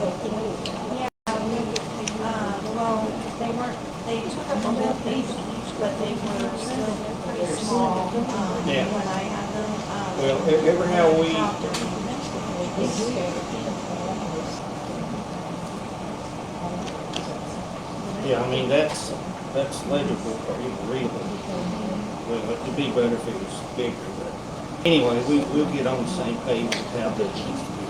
Well, they took up a whole page each, but they were still pretty small, Yeah. when I had them. Well, every now we, yeah, I mean, that's legible or even readable. Well, it'd be better if it was bigger, but anyway, we'll get on the same page with how that needs to be.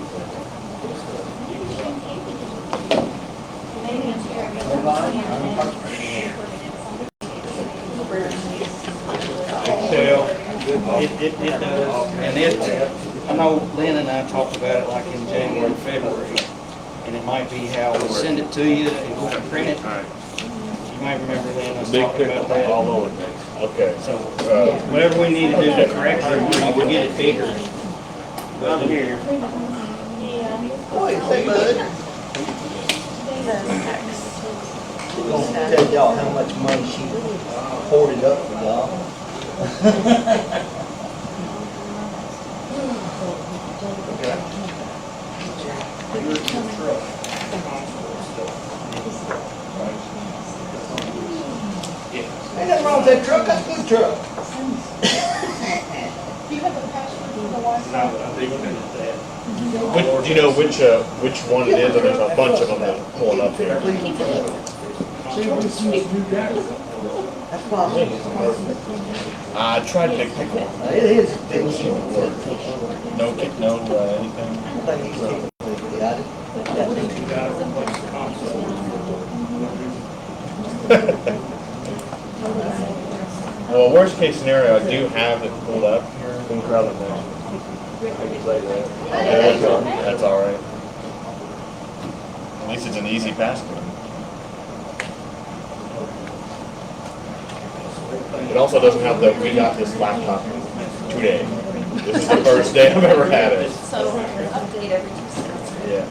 Excel, it does, and I know Lynn and I talked about it like in January, February, and it might be how we send it to you and go and print it. You might remember Lynn us talking about that. All over the place. Okay. So, whatever we need to do to correct it, we can get it bigger. I'm here. Oh, say, bud. We're gonna tell y'all how much money she hoarded up for y'all. Ain't nothing wrong with that truck, that's a good truck. Do you have a password for the Wi-Fi? Do you know which one it is? Or there's a bunch of them that are pulling up here. That's possible. I tried to pick one. It is. No anything. I think he's got it. Well, worst case scenario, I do have it pulled up. Couldn't crowd it next. I can say that. Yeah, that's all right. At least it's an easy password. It also doesn't have the, we got this laptop today. This is the first day I've ever had it. So, update every 2 seconds. Yeah.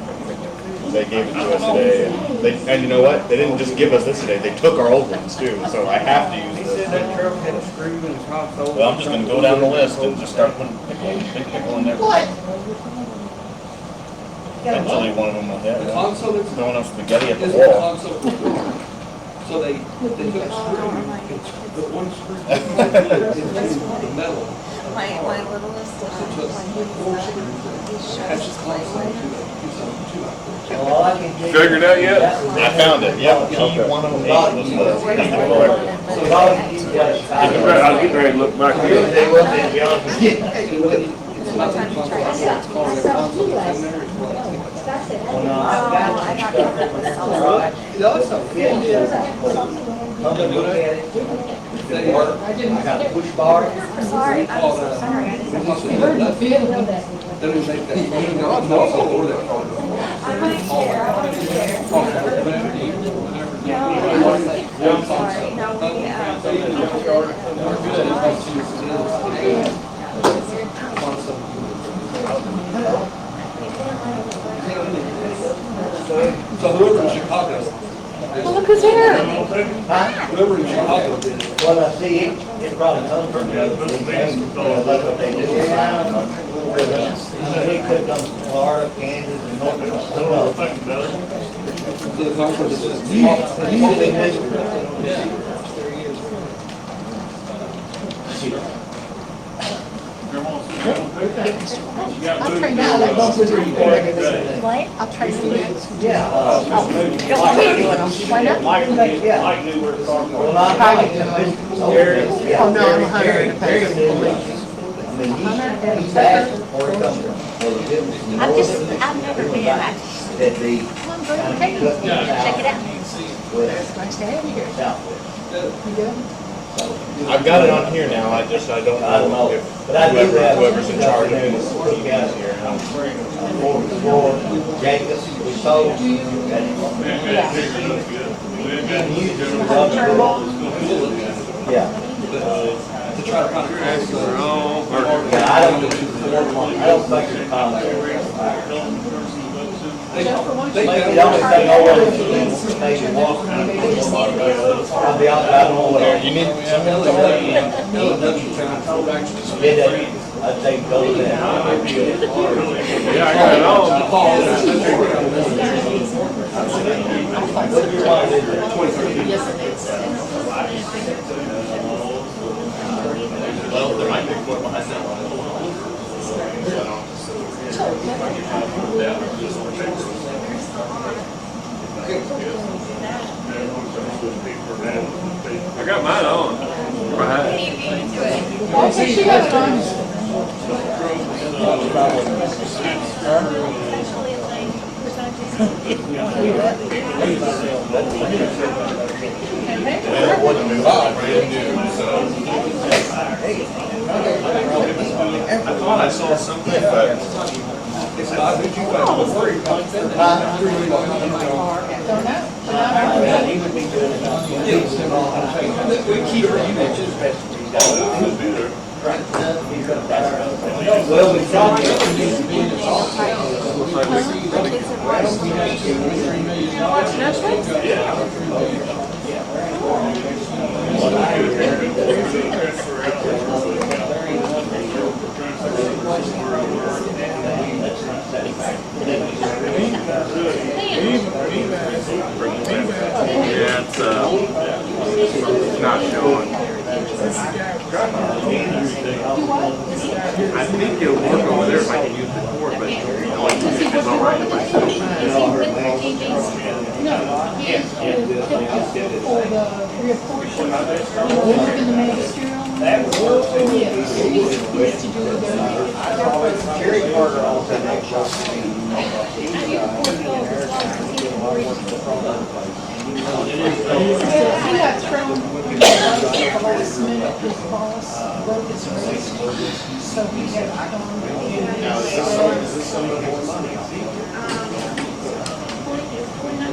They gave it to us today. And you know what? They didn't just give us this today. They took our old ones too. So I have to use He this. said that truck had a screw in the console. Well, I'm just going to go down the list and just start putting big pickle in there. Eventually one of them will hit. The console is, Throwing up spaghetti at the is the wall. console. So they took a screw, the one screw, it's the metal. My littlest, Attaches console to Well, I can do. Figured it out yet? I found it, yep. P108 was the correct. So Bobby, you got it. I'll get ready to look back here. They will, they'll be honest with you. It's not a console, it's called a console that's in there. It's what I think. Well, no, I've got it. No, it's not. Come and look at it. It works. I got a push bar. sorry, I'm so sorry. I didn't. Then we make that. Also order that. I might share, I want to share. Sorry, no, So whoever in Chicago, look who's here. Huh? whoever in Chicago did it. Well, I see, it probably comes from the other thing. That's what they do. It could come from Florida, Kansas, and North Dakota. So the console is just. I'll trade that. What? I'll trade it. Yeah. Why not? Yeah. Well, I'm probably. Oh, no, I'm 100 to pay. I mean, he's asking for it coming from. I've never been. That the. Come on, go to the table. Check it out. West, Nice to have you here. southwest. You good? I've got it on here now, I don't I don't know, know if but I do have. whoever's in charge of it is Look out here. For Jacobs, we sold. Yeah. To try to find a console. Yeah, I don't think it's common. They The only thing I want to do is maybe walk. I'll be out, I don't know what. You need some I'd say go to that. Yeah, I got it all. 2013. Well, there might be more behind that one. I got mine on. Right. Oh, so she has it on. And it wasn't brand new, so. I thought I saw something, but. Well, we tried. Yeah, it's not showing. I think it'll work over there if I can use the cord, but it's all right if I still. For the reapportion, in the magisterial. That was worth it. Yes, we used to do the. Jerry Carter also had that shot. He got thrown at the last minute, his boss broke his wrist, so he got thrown. Now, is this some of the more money?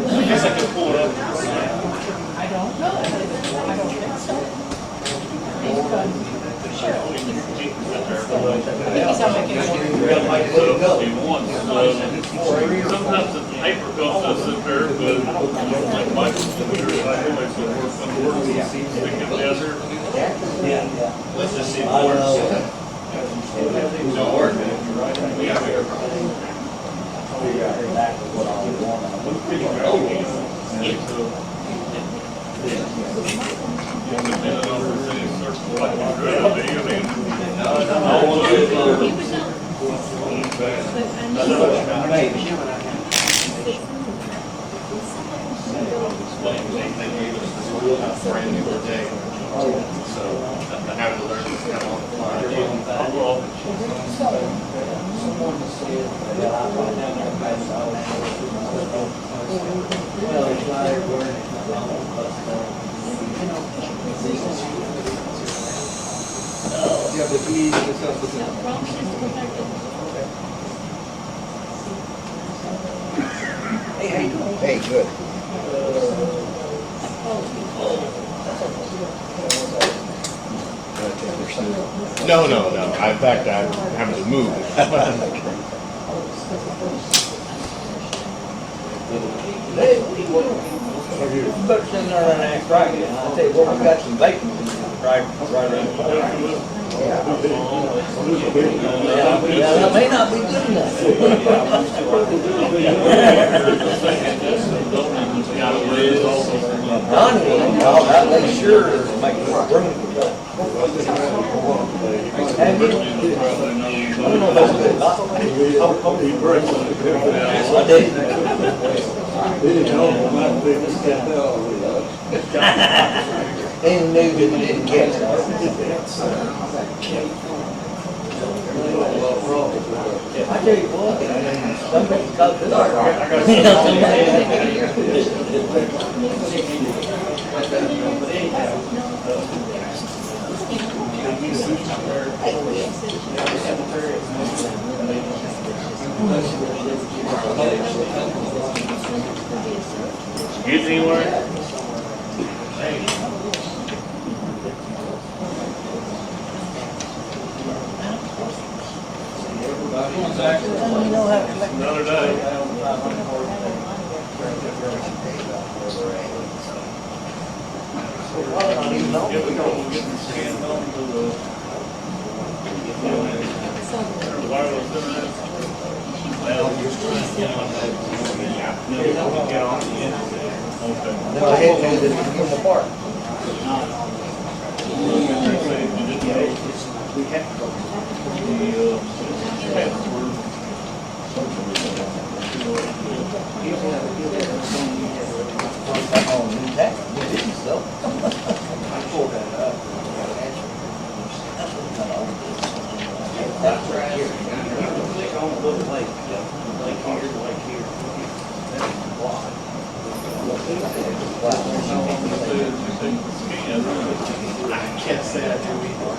I guess I could pull it up. I don't know, I don't think so. Sure. I think he's on vacation. Sometimes the paper goes to sit there, but like Michael's computer, I always work on work, stick it together. Let's just see if it I don't works. know. No work. Brand new today. So I have to learn this kind of on the Yeah, but we need to discuss with them. Hey, good. No. In fact, I'm having to move. You better send there and act right. I'll tell you what, we got some bacon right around the corner. Yeah, that may not be good enough. Donnie, that they sure make room. Have you? I don't know if that's good. I did. Any news that didn't catch it. I tell you what, some people got this. Get anywhere? Another day. Wireless internet. Well, you're trying to get on that. Okay. Then I hit and just give them apart. We have to go. On new tax, new business though. I pulled that up. That's right. You can click on the little link, link here, link here. That's why. I can't say I do either.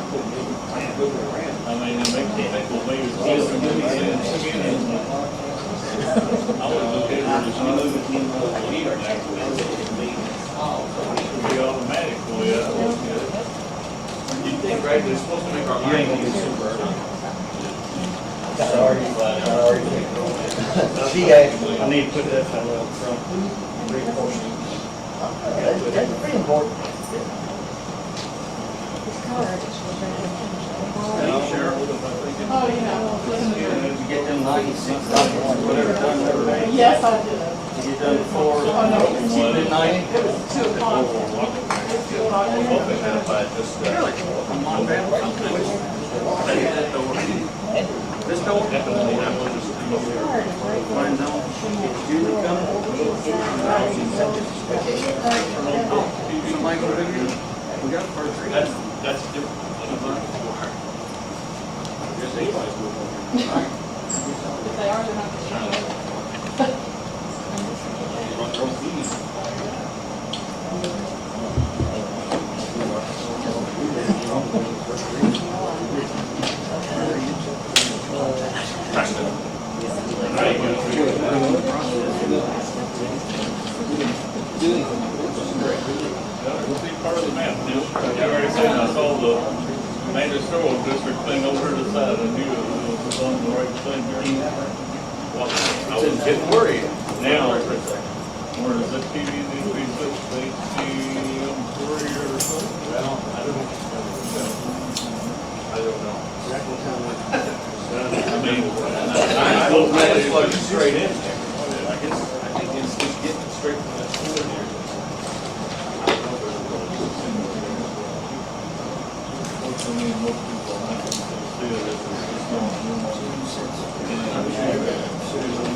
I'm moving around. I mean, it makes me think, well, maybe it's closer to the skin. I was looking at it, be automatic, well, yeah, that was good. You think, right, they're supposed to make our You ain't gonna mind get super early. I need to put that fellow up front. Reinforcement. That's pretty important. Oh, yeah. You get them 96, whatever done, whatever. Yes, I did. You get done before Oh, no. midnight. It was 2 o'clock. This door? Find out. Julie coming? Somebody gonna be here? We got the first reading. That's different. If they are, they're not the same. We'll be part of the map, you already said, I saw the major historical district thing over to the side, I knew it was on the right thing here. I was getting worried. Now, where does that TV need to be fixed, three or something? Well, I don't know. I mean, I don't know, it's like straight in there. I think it's just getting straight from that school here. I don't know where we're going. Fortunately, most people have to see it as it's going.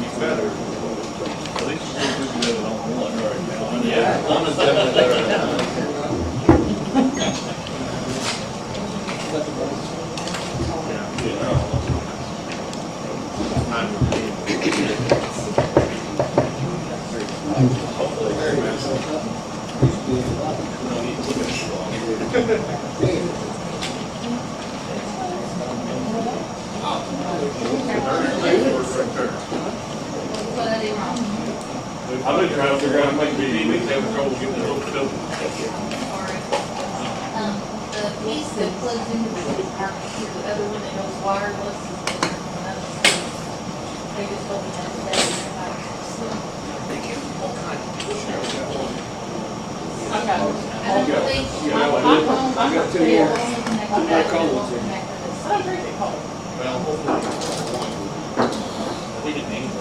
It's better. At least you're looking at it on one right now. Yeah, one is definitely better than another. I've been trying to figure out how to make TV, have trouble getting it hooked up. The piece that plugs into the other one that goes wireless is different from that. They just told me that today. Okay. I don't think. I'm got two more. I'm not calling to. I drink it cold. Well, hopefully. We didn't need it.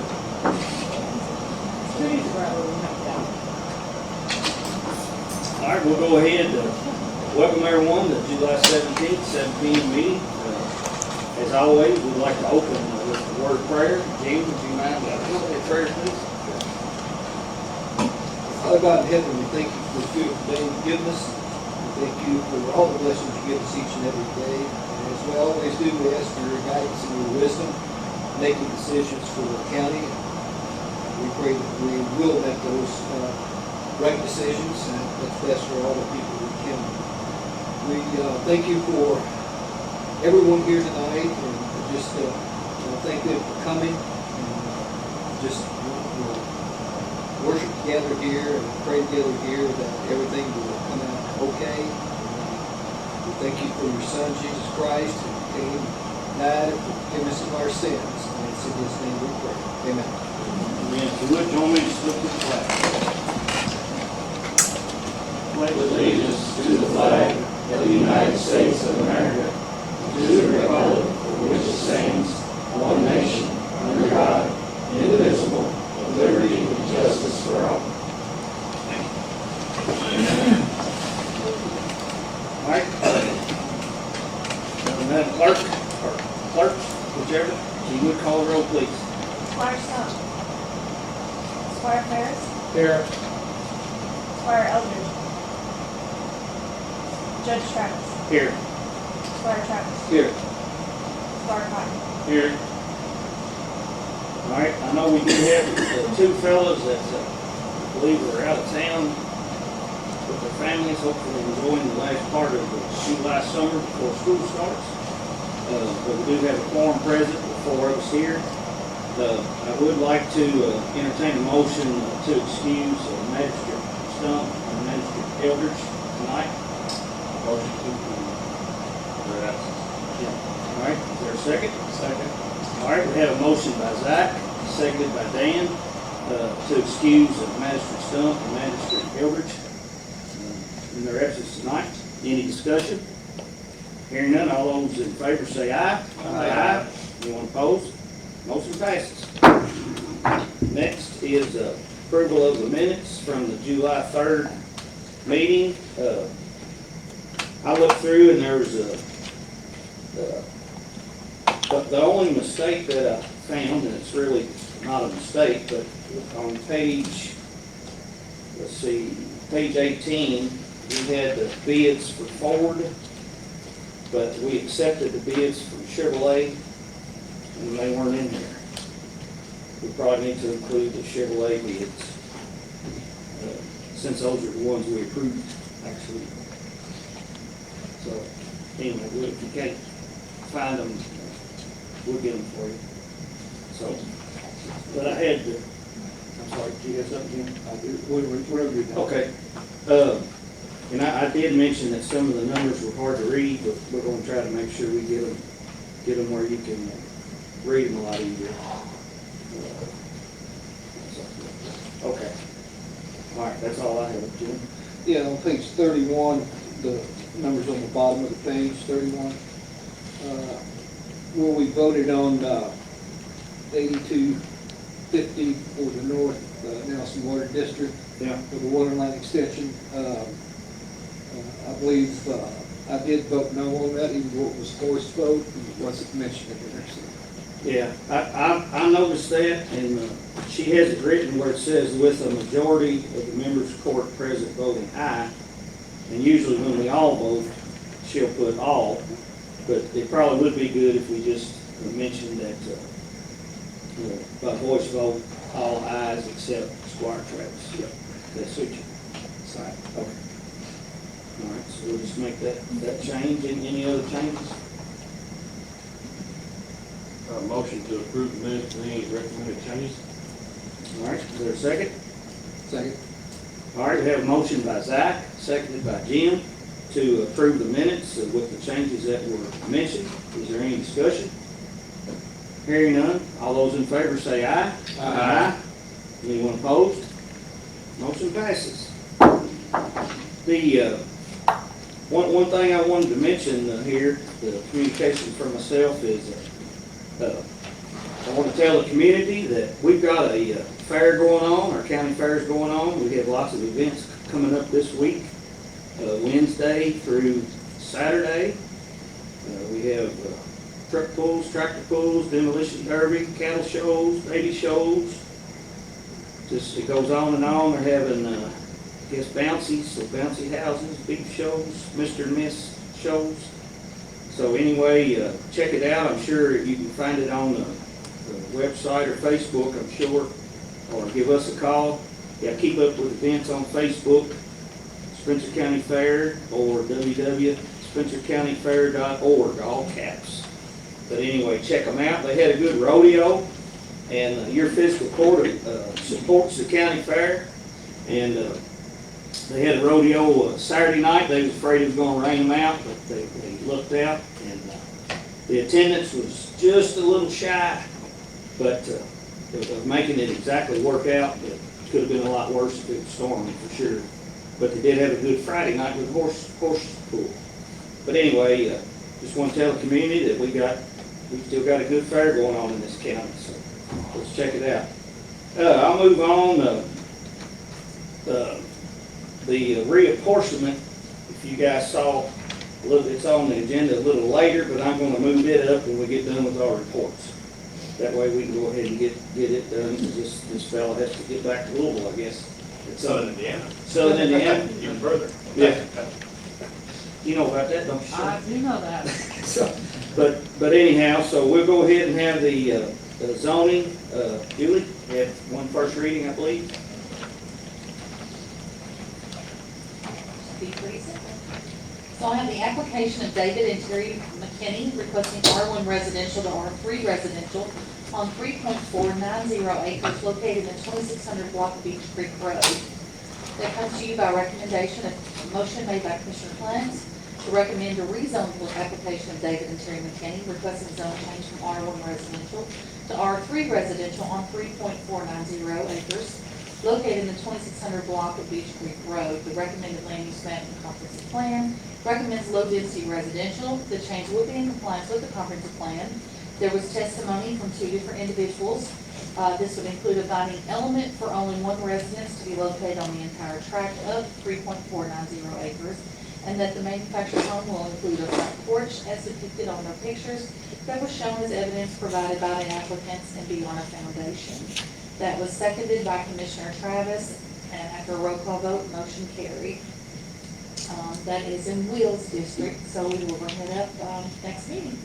Today's rather than down. All right, we'll go ahead. Welcome everyone to July 17th, 7 p.m. meeting. As always, we'd like to open with the word of prayer. James, would you mind a prayer, please? Father God in heaven, we thank you for the beautiful day you've given us. We thank you for all the blessings you give us each and every day. And as we always do, we ask for your guidance and your wisdom, making decisions for the county. We pray that we will make those right decisions, and that's best for all the people of the county. We thank you for everyone here tonight, and just thank them for coming, and just worship together here and pray together here that everything will come out okay. We thank you for your Son, Jesus Christ, who came, died, and forgiveness of our sins. And it's in his name we pray. Amen. Amen. So would join me to salute the flag. Pledge allegiance to the flag of the United States of America, to the republic for which it stands, one nation, under God, indivisible, with liberty and justice for all. whichever. If you would call the roll, please. Squire Stump. Squire Ferris. Here. Squire Eldridge. Judge Travis. Here. Squire Travis. Here. Squire Cotton. Here. All right, I know we do have two fellas that I believe are out of town with their families, hopefully enjoying the last part of the July summer before school starts. But we do have a quorum present with 4 of us here. I would like to entertain a motion to excuse Magistrate Stump and Magistrate Eldridge tonight. Motion to All right, is there a second? Second. All right, we have a motion by Zach, seconded by Dan, to excuse Magistrate Stump and Magistrate Eldridge in their absence tonight. Any discussion? Hearing none, all those in favor say aye. Aye. Anyone opposed? Motion passes. Next is approval of the minutes from the July 3rd meeting. I looked through and there was the only mistake that I found, and it's really not a mistake, but on page, let's see, page 18, we had the bids for Ford, but we accepted the bids from Chevrolet, and they weren't in there. We probably need to include the Chevrolet bids, since those are the ones we approved, actually. So, anyway, if you can't find them, we'll get them for you. So, but I had to, I'm sorry, did you have something, Jim? I do, whatever you do. Okay. And I did mention that some of the numbers were hard to read, but we're gonna try to make sure we get them where you can read them a lot easier. Okay. All right, that's all I have, Jim. Yeah, on page 31, the numbers on the bottom of the page, 31, where we voted on 8250 for the North Nelson Water District Yeah. for the water line extension. I believe I did vote no on that, even though it was forced vote, and it wasn't mentioned in there. So. Yeah, I noticed that, and she has it written where it says with a majority of the members of court present voting aye. And usually when we all vote, she'll put all, but it probably would be good if we just mentioned that, by voice vote, all ayes except Squire Travis. Yep. That suits you. Sorry. Okay. All right, so we'll just make that change. Any other changes? Motion to approve the minutes with any recommended changes. All right, is there a second? Second. All right, we have a motion by Zach, seconded by Jim, to approve the minutes with the changes that were mentioned. Is there any discussion? Hearing none, all those in favor say aye. Aye. Anyone opposed? Motion passes. The one thing I wanted to mention here, the communication for myself is I want to tell the community that we've got a fair going on, our county fair is going on. We have lots of events coming up this week, Wednesday through Saturday. We have truck pulls, tractor pulls, demolition derby, cattle shows, baby shows. Just, it goes on and on. They're having, I guess, bouncies, so bouncy houses, big shows, Mr. and Miss shows. So anyway, check it out. I'm sure you can find it on the website or Facebook, I'm sure, or give us a call. Yeah, keep up with events on Facebook, Spencer County Fair, or www.spencercountyfair.org, all caps. But anyway, check them out. They had a good rodeo, and your fiscal court supports the county fair. And they had a rodeo Saturday night. They was afraid it was going to rain them out, but they looked out, and the attendance was just a little shy, but of making it exactly work out. It could have been a lot worse if it was storming for sure. But they did have a good Friday night with horse pool. But anyway, just want to tell the community that we still got a good fair going on in this county. So let's check it out. I'll move on. The reapportionment, if you guys saw Look, it's on the agenda a little later, but I'm gonna move it up when we get done with our reports. That way we can go ahead and get it done, because this fella has to get back to Louisville, I guess. It's Southern Indiana. Southern Indiana. Even further. Yeah. You know about that, don't you, I sir? do know that. So, but anyhow, so we'll go ahead and have the zoning, Julie, we had one first reading, I believe. Be pretty simple. So I have the application of David and Terry McKinney requesting R1 residential to R3 residential on 3.490 acres located in the 2600 block of Beach Creek Road. That comes to you by recommendation of motion made by Commissioner Clance to recommend a rezone application of David and Terry McKinney requesting zone change from R1 residential to R3 residential on 3.490 acres located in the 2600 block of Beach Creek Road. The recommended land use map and comprehensive plan recommends low-density residential. The change will be in compliance with the comprehensive plan. There was testimony from two different individuals. This would include a binding element for only one residence to be located on the entire tract of 3.490 acres, and that the manufactured home will include a front porch as depicted on their pictures that was shown as evidence provided by the applicants and be on a foundation. That was seconded by Commissioner Travis, and after a roll call vote, motion carried. That is in Wheels District, so we will bring it up next meeting.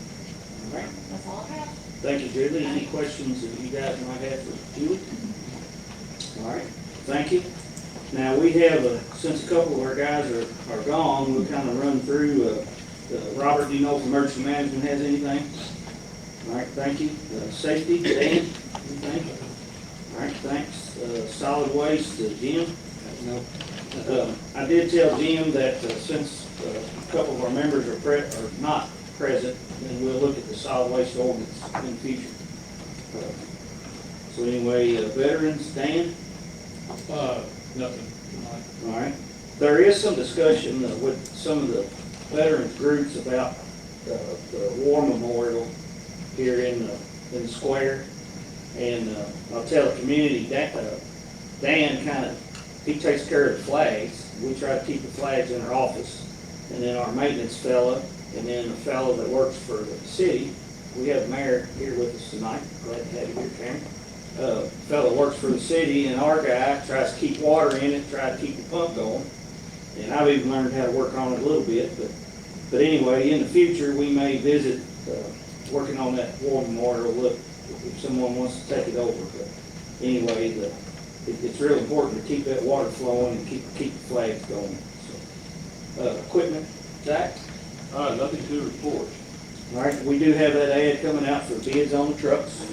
All right. That's all I have. Thank you, Julie. Any questions that you guys might have for Julie? All right, thank you. Now, we have, since a couple of our guys are gone, we'll kind of run through, Robert, do you know if emergency management has anything? All right, thank you. Safety, Dan, anything? All right, thanks. Solid waste, Jim? No. I did tell Jim that since a couple of our members are not present, then we'll look at the solid waste ordinance in the future. So anyway, veterans, Dan? Nothing. All right. There is some discussion with some of the veterans groups about the war memorial here in the square. And I'll tell the community that Dan he takes care of the flags. We try to keep the flags in our office. And then our maintenance fella, and then the fellow that works for the city. We have the mayor here with us tonight. Glad to have you here, Karen. Fellow works for the city, and our guy tries to keep water in it, try to keep the pump going. And I've even learned how to work on it a little bit. But anyway, in the future, we may visit working on that war memorial. Look, if someone wants to take it over. But anyway, it's real important to keep that water flowing and keep the flags going. So, equipment, Zach? Nothing to report. All right, we do have that ad coming out for bids on the trucks.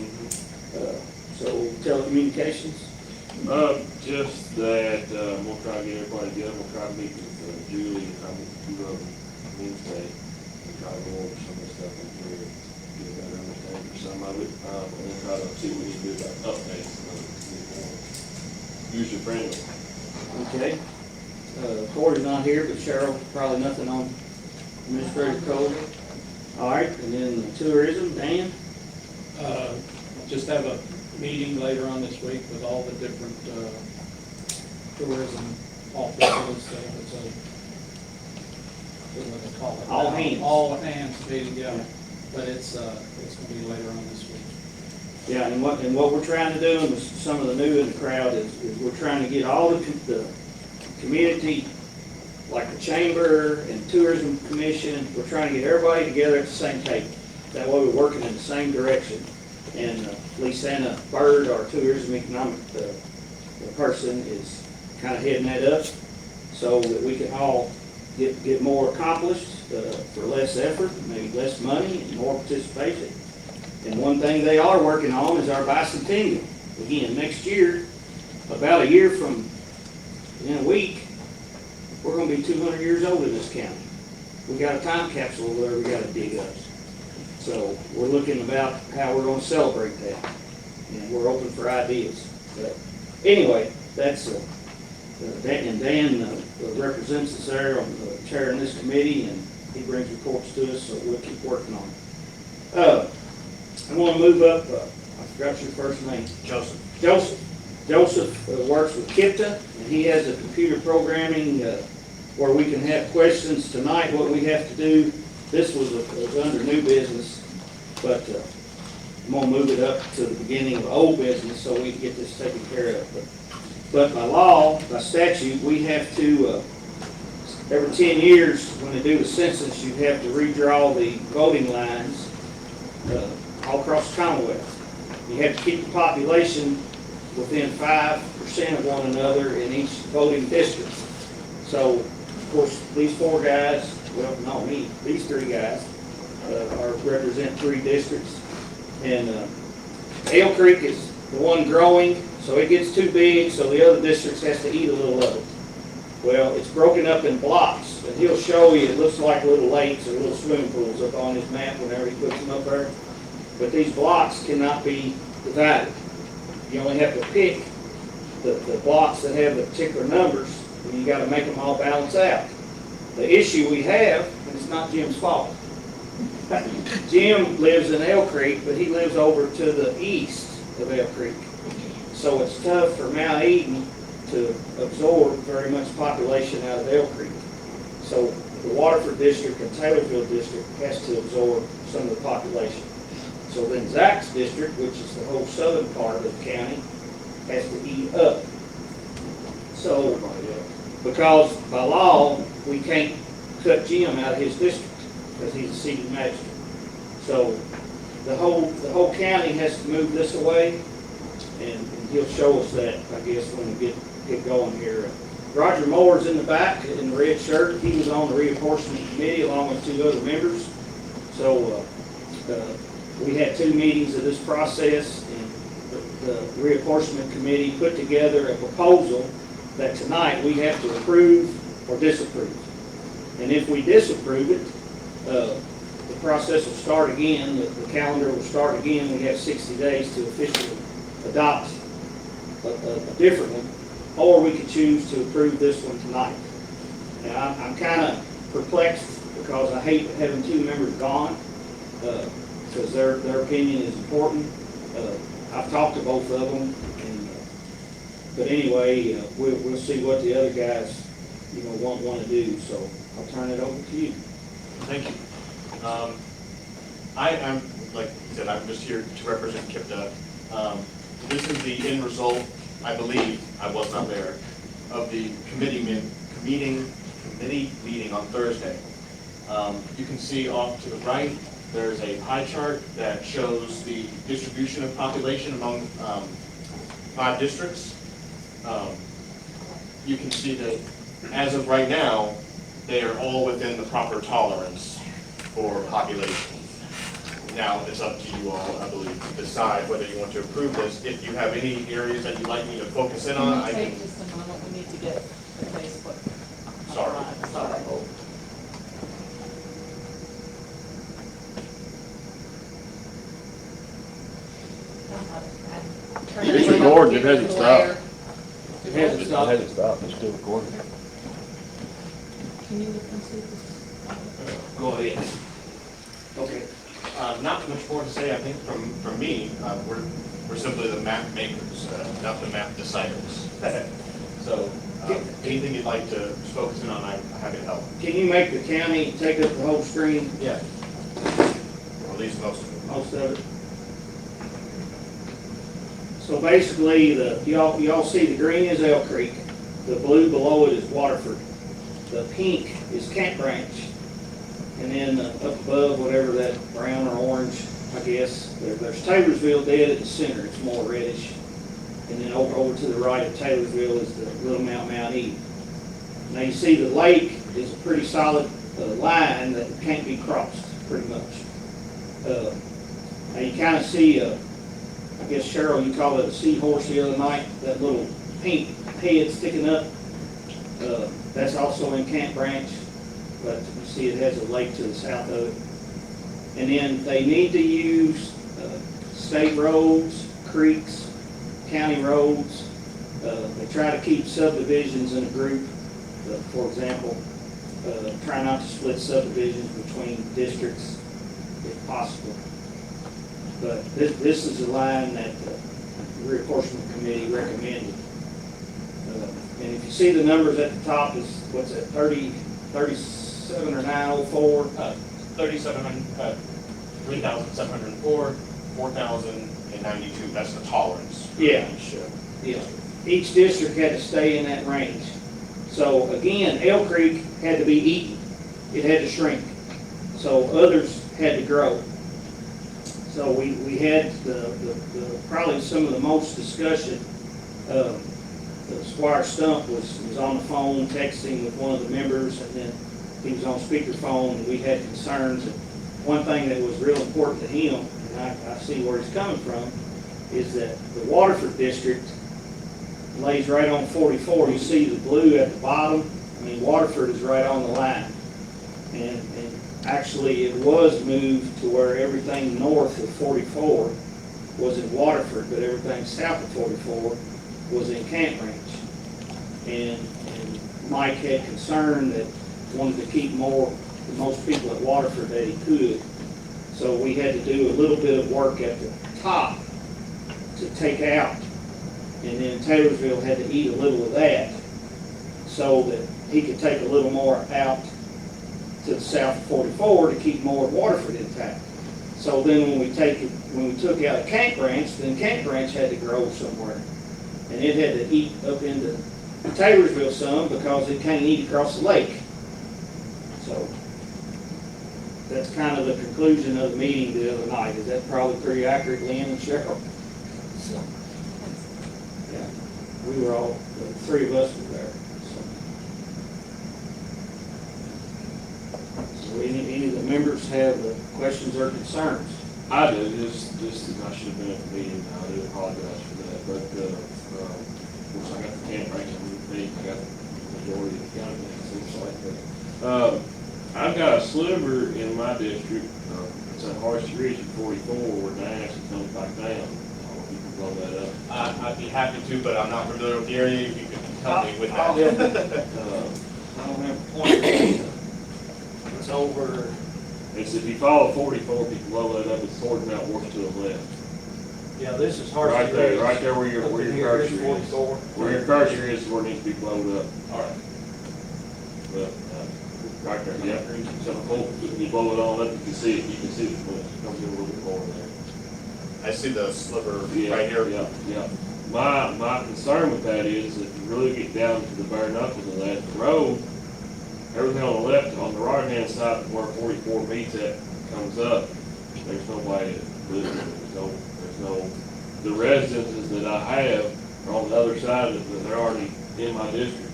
So telecommunications, Just that, we'll try to get everybody together, we'll try to meet with Julie and try to meet with you Wednesday, and try to go over some of the stuff in here, get a better understanding of some of it, and then try to see what we can do about updates. User friendly. okay. Corey's not here, but Cheryl, probably nothing on administrative code. All right, and then the tourism, Dan? Just have a meeting later on this week with all the different tourism officers. What do they call it? All hands. All hands meeting, yeah. But it's gonna be later on this week. Yeah, and what we're trying to do, and some of the new in the crowd, is we're trying to get all the community, like the chamber and tourism commission, we're trying to get everybody together at the same table. That way we're working in the same direction. And Lisanna Bird, our tourism economic person, is kind of heading that up so that we can all get more accomplished for less effort, maybe less money, and more participation. And one thing they are working on is our bicentennial. Again, next year, about a year from in a week, we're going to be 200 years old in this county. We got a time capsule over there we got to dig up. So we're looking about how we're going to celebrate that, and we're open for ideas. But anyway, that's Dan represents us there on chairing this committee, and he brings reports to us, so we'll keep working on it. I want to move up. I forgot your first name. Joseph. Joseph works with KIPTA, and he has a computer programming where we can have questions tonight. What we have to do, this was under new business, but I'm gonna move it up to the beginning of old business so we can get this taken care of. But by law, by statute, we have to, every 10 years, when they do the census, you have to redraw the voting lines all across the Commonwealth. You have to keep the population within 5% of one another in each voting district. So, of course, these 4 guys, well, not me, these 3 guys represent 3 districts. And Ale Creek is the one growing, so it gets too big, so the other districts has to eat a little of it. Well, it's broken up in blocks, and he'll show you, it looks like little lakes or little swimming pools up on his map whenever he puts them up there. But these blocks cannot be divided. You only have to pick the blocks that have the particular numbers, and you got to make them all balance out. The issue we have, and it's not Jim's fault. Jim lives in Ale Creek, but he lives over to the east of Ale Creek. So it's tough for Mount Eden to absorb very much population out of Ale Creek. So the Waterford District and Taylorville District has to absorb some of the population. So then Zach's district, which is the whole southern part of the county, has to eat up. So, because by law, we can't cut Jim out of his district because he's a seated magistrate. So the whole county has to move this away, and he'll show us that, I guess, when we get going here. Roger Moore's in the back in the red shirt. He was on the reapportionment committee along with 2 other members. So we had 2 meetings of this process, and the reapportionment committee put together a proposal that tonight we have to approve or disapprove. And if we disapprove it, the process will start again, the calendar will start again. We have 60 days to officially adopt a different one, or we could choose to approve this one tonight. Now, I'm kind of perplexed because I hate having 2 members gone, because their opinion is important. I've talked to both of them, but anyway, we'll see what the other guys, want to do. So I'll turn it over to you. Thank you. I'm, like you said, I'm just here to represent KIPTA. This is the end result, I believe, I was not there, of the committee meeting on Thursday. You can see off to the right, there's a pie chart that shows the distribution of population among 5 districts. You can see that as of right now, they are all within the proper tolerance for population. Now, it's up to you all, I believe, to decide whether you want to approve this. If you have any areas that you'd like me to focus in on, I can. Take just a moment, we need to get Facebook. Sorry. Sorry. It's recording, it hasn't stopped. It hasn't stopped. hasn't stopped, it's still recording. Can you look and see this? Go ahead. Okay. Not much more to say, I think, from me. We're simply the map makers, not the map deciders. So, anything you'd like to focus in on, I'm happy to help. Can you make the county take up the whole screen? Yeah. Or at least most of it. Most of it. So basically, y'all see the green is Ale Creek, the blue below it is Waterford, the pink is Camp Branch, and then up above, whatever that brown or orange, I guess, there's Taylorsville dead at the center, it's more reddish, and then over to the right of Taylorsville is the Little Mount Eden. Now you see the lake is a pretty solid line that can't be crossed, pretty much. Now you kind of see I guess, Cheryl, you called it a seahorse the other night, that little pink head sticking up. That's also in Camp Branch, but you see it has a lake to the south of it. And then they need to use state roads, creeks, county roads. They try to keep subdivisions in a group. For example, try not to split subdivisions between districts if possible. But this is the line that the reapportionment committee recommended. And if you see the numbers at the top is, what's that, 37 or 904? 3,704, 4,092, that's the tolerance. Yeah. Yeah. Each district had to stay in that range. So again, Elk Creek had to be eaten. It had to shrink. So others had to grow. So we had probably some of the most discussion. Squire Stump was on the phone texting with one of the members, and then he was on speakerphone, and we had concerns. And one thing that was real important to him, and I see where he's coming from, is that the Waterford district lays right on 44. You see the blue at the bottom. I mean, Waterford is right on the line. And actually, it was moved to where everything north of 44 was in Waterford, but everything south of 44 was in Camp Ranch. And Mike had concern that wanted to keep the most people at Waterford that he could. So we had to do a little bit of work at the top to take out. And then Taylorsville had to eat a little of that so that he could take a little more out to the south of 44 to keep more of Waterford intact. So then when we took out Camp Ranch, then Camp Ranch had to grow somewhere. And it had to eat up into Taylorsville some because it can't eat across the lake. So that's kind of the conclusion of the meeting the other night. Is that probably pretty accurate, Lynn and Cheryl? So, yeah, we were all, the three of us were there. So any of the members have questions or concerns? I do, just, I should have been at the meeting, I do apologize for that, but, of course, I got the camp ranking, I got the majority of the county, it seems like that. I've got a sliver in my district, it's at Horsey Ridge at 44, where Nash comes back down. I don't know if you can blow that up. I'd be happy to, but I'm not familiar with the area, if you could help me with I that. don't have a point. It's over. It's if you follow 44, if you can blow that up, it's toward Mount Worth to the left. Yeah, this is Horsey Right there, Ridge. right there where your cursor is. Where your cursor is where it needs to be blowed up. All right. But, right there, yeah. So you blow it all up, you can see it, the smoke. Comes in a little bit more there. I see the sliver Yeah, right here. Yeah, yeah. My concern with that is if you really get down to the bare knuckles of that, the road, everything on the left, on the right-hand side where 44 meets at, comes up, there's no way to do it. There's no, the residences that I have are on the other side of it, but they're already in my district.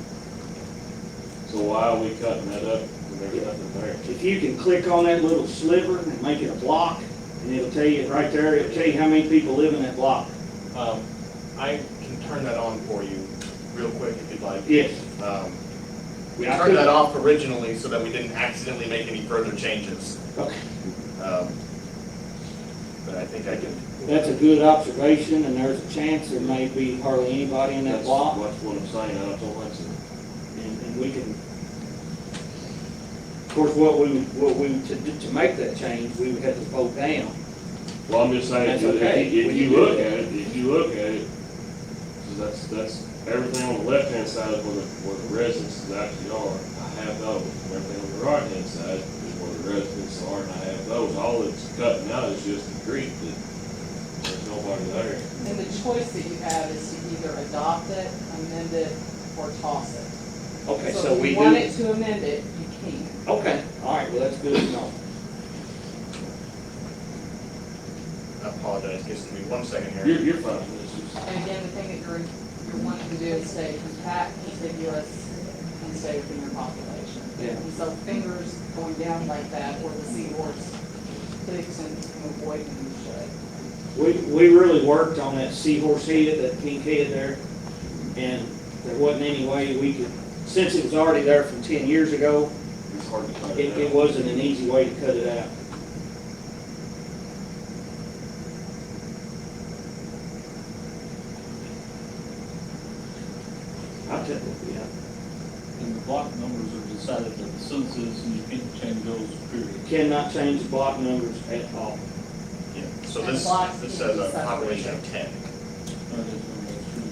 So why are we cutting that up when there's nothing there? If you can click on that little sliver and make it a block, and it'll tell you right there, it'll tell you how many people live in that block. I can turn that on for you real quick if you'd like. Yes. We turned that off originally so that we didn't accidentally make any further changes. Okay. But I think I can. That's a good observation, and there's a chance there may be hardly anybody in that block. That's what I'm saying, I don't think so. And we can, of course, to make that change, we would have to vote down. Well, I'm just saying, That's okay. if you look at it, that's everything on the left-hand side is where the residences actually are. I have those. Everything on the right-hand side is where the residents are, and I have those. All it's cutting out is just the creek that there's nobody there. And the choice that you have is to either adopt it, amend it, or toss it. Okay, so if we you want do. it to amend it, you can. Okay, all right, well, that's good to know. I apologize, just give me 1 second here. You're fine. It's just- And again, the thing that you're wanting to do is stay compact, contiguous, and stay within your population. Yeah. And so fingers going down like that, or the seahorse clicks and avoid them, you should. We really worked on that seahorse head, that pink head there, and there wasn't any way we could, since it was already there from 10 years ago, It's hard to cut it out. wasn't an easy way to cut it out. I'll tell you, yeah. And the block numbers are decided at the census, and you can't change those, period. Cannot change the block numbers at all. Yeah. So And this blocks says can be a population of 10. That is, that's true.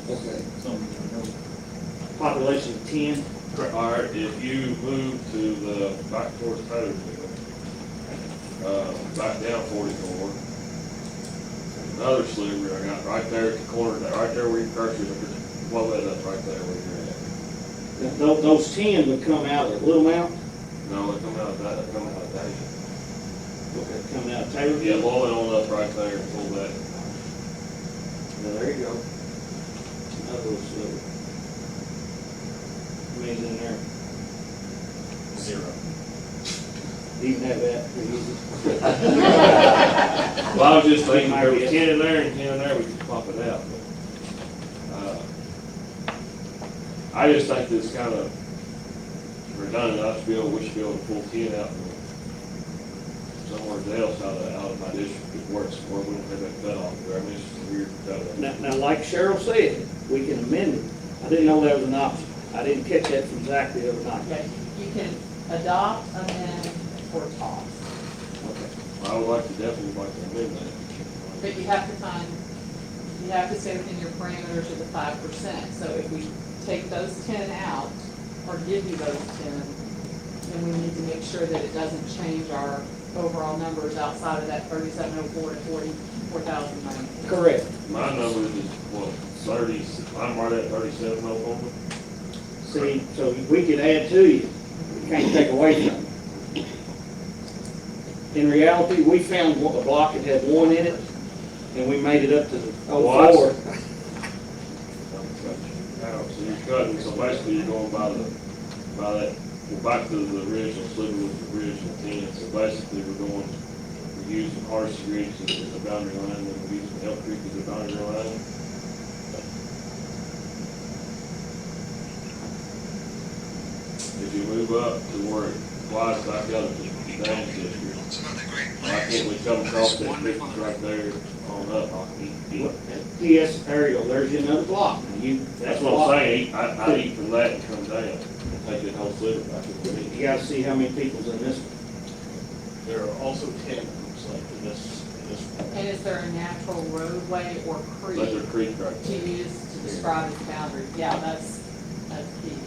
Okay. Population of 10. All right, if you move to the, back towards Taylorsville, back down 44, another sliver I got right there at the corner, right there where your cursor is, blow that up right there where you're at. Those 10 would come out at Little Mountain? No, they come out of that, they come out of that. Okay, coming out of Taylorville? Yeah, blow it on up right there and pull that. Well, there you go. Another little sliver. How many's in there? 0. You can have that pretty easy. Well, I was just thinking, there was 10 in there and 10 in there, we could pop it out, but, I just think this kind of redundant. We should be able to pull 10 out from somewhere else out of my district, it works, where we don't have that cutoff there. I mean, it's just a weird cutoff. Now, like Cheryl said, we can amend it. I didn't know that was an option. I didn't catch that from Zach the other night. Okay, you can adopt, amend, or toss. Okay. I would like to definitely like to amend that. But you have to find, you have to stay within your parameters of the 5%. So if we take those 10 out, or give you those 10, then we need to make sure that it doesn't change our overall numbers outside of that 3704 to 44,090. Correct. My number is, what, 30, I'm right at 37 Oklahoma. See, so we could add to you. We can't take away from you. In reality, we found a block that had 1 in it, and we made it up to the 04. So you're cutting, so basically you're going by that, well, back to the original sliver with the original 10. So basically we're using Horace Ridge as the boundary line, and we're using Elk Creek as the boundary line. If you move up to where it flies back out of the dam district, why can't we come across that creek right there on up? Yes, Ariel, there's another block. That's what I'm saying, I eat from that and come down and take that whole sliver back to the You gotta see how many people's in this one. There are also 10 groups like in this one. And is there a natural roadway or creek Let their creek right to there. use to describe its boundary? Yeah, that's key.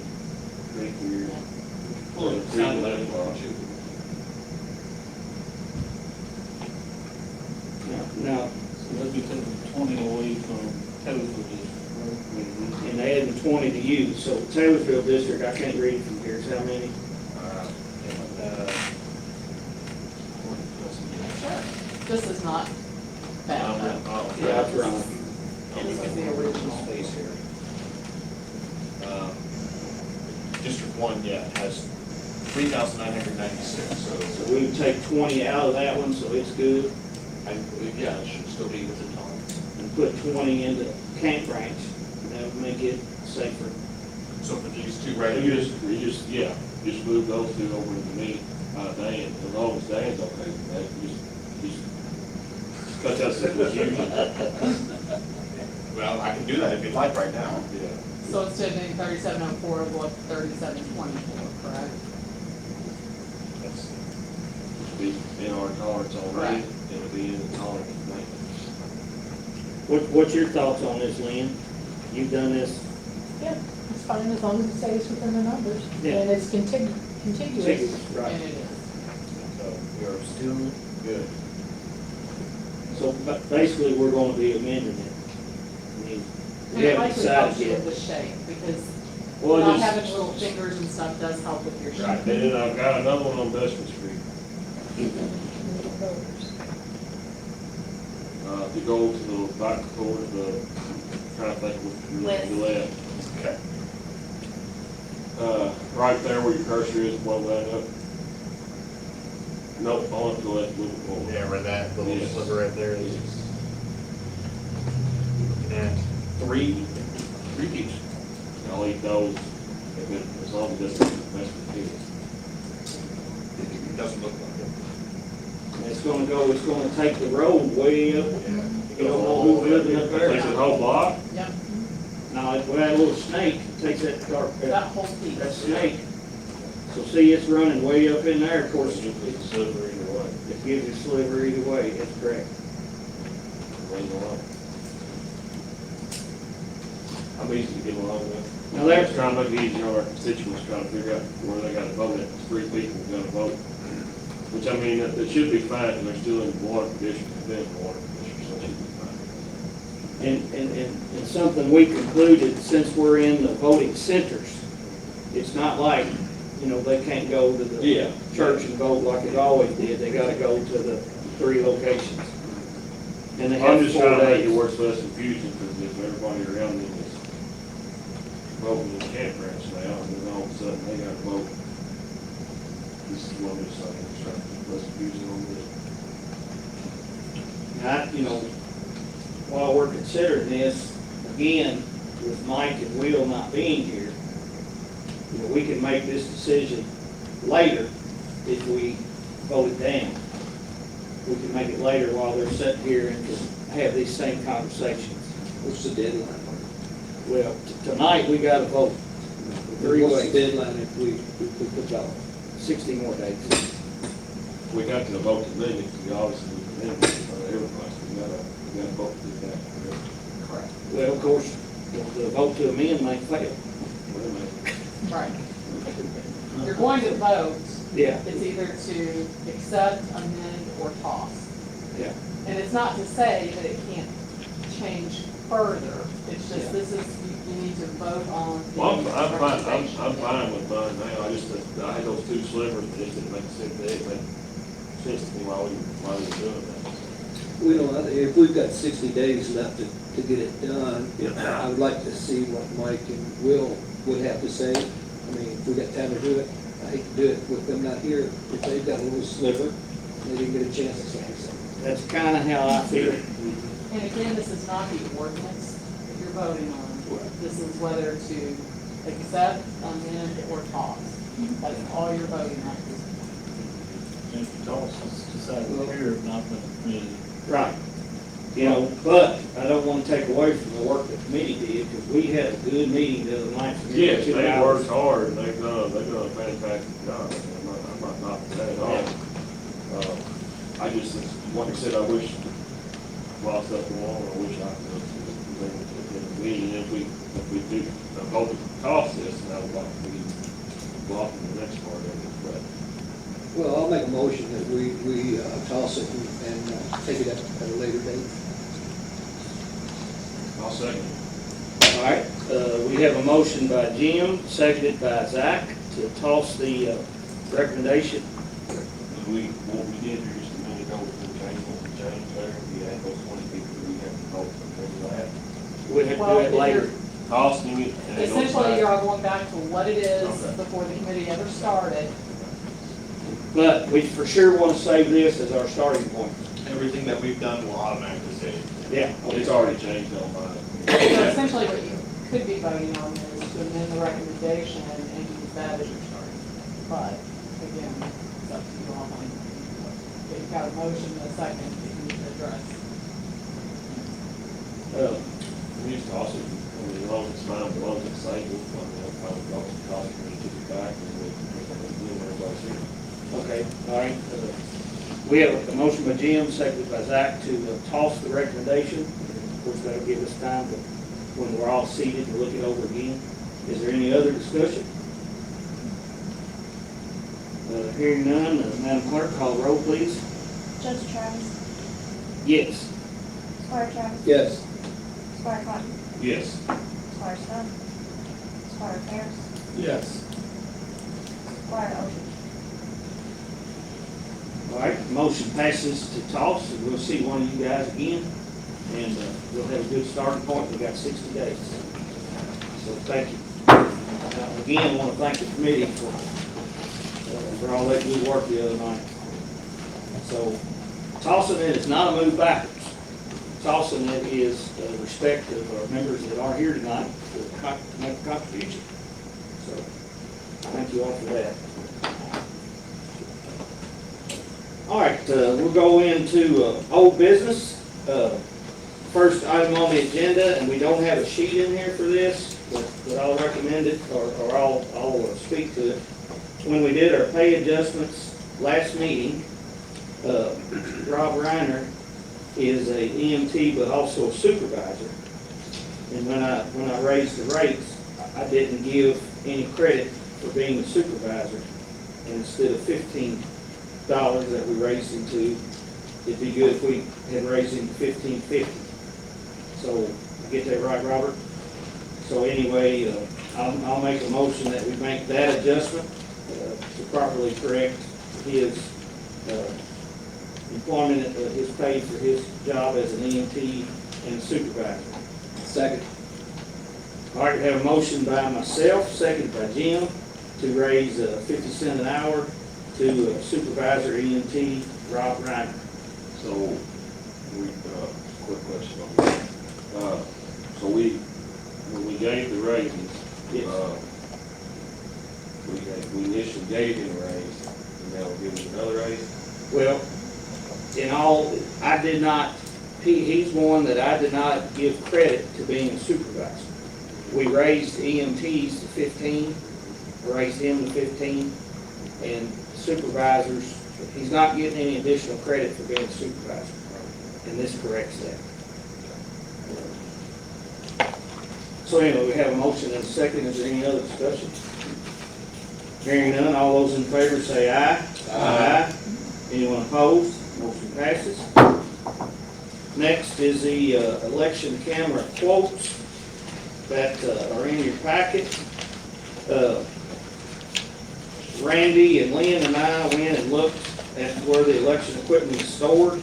Creek here. Well, Creek it sounded like left bar. Now, Let's be taking 20 away from Taylorsville. and they added 20 to use, so Taylorsville district, I can't read from here, is how many? This is not bad. Yeah, that's right. This is the original. Space here. District 1, yeah, has 3,996, So we would take 20 out of that one, so it's good, yeah, it should still be within tolerance. and put 20 into Camp Branch, and that would make it safer. So for these two You right just move those two over to me, Dan, as long as Dan's okay with that, just cut that confusion. well, I can do that if you'd like right now. Yeah. So instead of being 3704, it'll go up to 3724, correct? That's Be in our tolerance already, Right. it'll be in the tolerance of maintenance. What's your thoughts on this, Lynn? You've done this Yeah, it's fine as long as it stays within the numbers. Yeah. And it's contiguous. contiguous, And right? it is. So we are still good. So basically, we're gonna be amending it. I mean, And we it haven't likely decided helps you yet. with the shape, because Well, not just- having little fingers and stuff does help with your Right, shape. then I've got another one on Dutchman Street, to go to the back towards the, trying to think which, the left. Okay. Right there where your cursor is, blow that up. Nope, on to the left, little more. Yeah, right that little Yes. sliver right there is. Looking at three piece. I'll eat those, as long as it doesn't mess with kids. It doesn't look like it. It's gonna take the road way up. Yeah. You don't know who's living up there. Takes the whole block? Yep, Now, if we had a little snake, it takes that dark, that whole piece. that snake. So see, it's running way up in there, of course, It's a sliver either way. it gives you a sliver either way, that's correct. Raise them up. I'm easy to get along with. Now, there's- Just trying to make it easier on our constituents, trying to figure out where they gotta vote at, 3 people gotta vote. Which, I mean, it should be fine, because they're still in the water district, and then the water district, so it should be fine. And something we concluded, since we're in the voting centers, it's not like, you know, they can't go to the Yeah. church and vote like it always did. They gotta go to the 3 locations. And they I'm have just 4 trying to make it days. work less confusing, because if everybody around them is voting in campgrounds now, and then all of a sudden they gotta vote. This is one of those things, trying to keep less confusing on this. Now, you know, while we're considering this, again, with Mike and Will not being here, you know, we can make this decision later if we vote it down. We can make it later while they're sitting here and can have these same conversations. What's the deadline? Well, tonight, we gotta vote. 3 What's the weeks, deadline if we put out? 60 more days. We got to vote to limit, we obviously limit everybody, we gotta vote to do that. Correct. Well, of course, the vote to amend may fail. Right. You're going to vote, Yeah, it's either to accept, amend, or toss. yeah. And it's not to say that it can't change further, it's Yeah. just, this is, you need to vote on the Well, I'm fine, recommendation. I'm fine with mine now, I had those 2 slivers, but it didn't make sense, they didn't make sense to me while we were doing that. We don't, if we've got 60 days left to get it done, I would like to see what Mike and Will would have to say. I mean, if we got time to do it, I hate to do it with them not here. If they've got a little sliver, they didn't get a chance to say something. That's kind of how I feel. And again, this is not the ordinance that you're voting on. This is whether to accept, amend, or toss. That's all you're voting on. Mr. Dawson's decided here, not the committee. Right. You know, but I don't want to take away from the work the committee did, because we had a good meeting the other night. for Yes, 2 they hours. worked hard, and they've done a fantastic job, I'm not knocking that at all. I just, like I said, I wish, while stuff going on, I wish I could, bring it to the meeting, if we do vote to toss this, and I would like to be blocking the next part of it, but Well, I'll make a motion that we toss it and take it up at a later date. I'll second it. All right, we have a motion by Jim, seconded by Zach, to toss the recommendation. What we did here just a minute ago, we changed what we changed there, we had those 20 people, we have to vote for that. We'll have to Well, do it if later. you're- Tossing it, and it goes Essentially, back. you're all going back to what it is Okay. before the committee ever started. But we for sure want to save this as our starting point. Everything that we've done will automatically stay. Yeah. It's already changed on mine. So essentially, what you could be voting on is to amend the recommendation and use that as your starting. But again, it's up to you all. You've got a motion and a second that you need to address. We used to also, I mean, as long as it's fine, as long as it's safe, we'll probably go to the college, and take it back, and we'll everybody's here. Okay, all right. We have a motion by Jim, seconded by Zach, to toss the recommendation. Of course, that'll give us time to, when we're all seated, to look it over again. Is there any other discussion? Hearing none, Madam Clerk, call the roll, please. Judge Travis, Yes. Squire Travis, Yes. Squire Cotton, Yes. Squire Stone, Squire Harris, Yes. Squire Oshie. All right, motion passes to toss, and we'll see one of you guys again, and we'll have a good starting point. We've got 60 days. So thank you. Again, I want to thank the committee for all that good work the other night. So tossing it is not a move backwards. Tossing it is respect of our members that are here tonight to make a contribution. So thank you all for that. All right, we'll go into old business. First item on the agenda, and we don't have a sheet in here for this, but I'll recommend it, or I'll speak to it. When we did our pay adjustments last meeting, Rob Reiner is a EMT, but also a supervisor. And when I raised the rates, I didn't give any credit for being a supervisor. And instead of $15 that we raised him to, it'd be good if we had raised him to $15.50. So, get that right, Robert? So anyway, I'll make a motion that we make that adjustment to properly correct his employment, his pay for his job as an EMT and supervisor. Second. All right, we have a motion by myself, second by Jim, to raise 50 cents an hour to supervisor EMT Rob Reiner. So, quick question on that. So when we gave the raises, Yes. we initially gave him a raise, and now we're giving him another raise? Well, I did not, he's one that I did not give credit to being a supervisor. We raised EMTs to 15, raised him to 15, and supervisors, he's not getting any additional credit for being a supervisor, and this corrects that. So anyway, we have a motion and a second. Is there any other discussion? Hearing none, all those in favor say aye. Aye. Anyone opposed? Motion passes. Next is the election camera quotes that are in your packet. Randy and Lynn and I went and looked at where the election equipment is stored.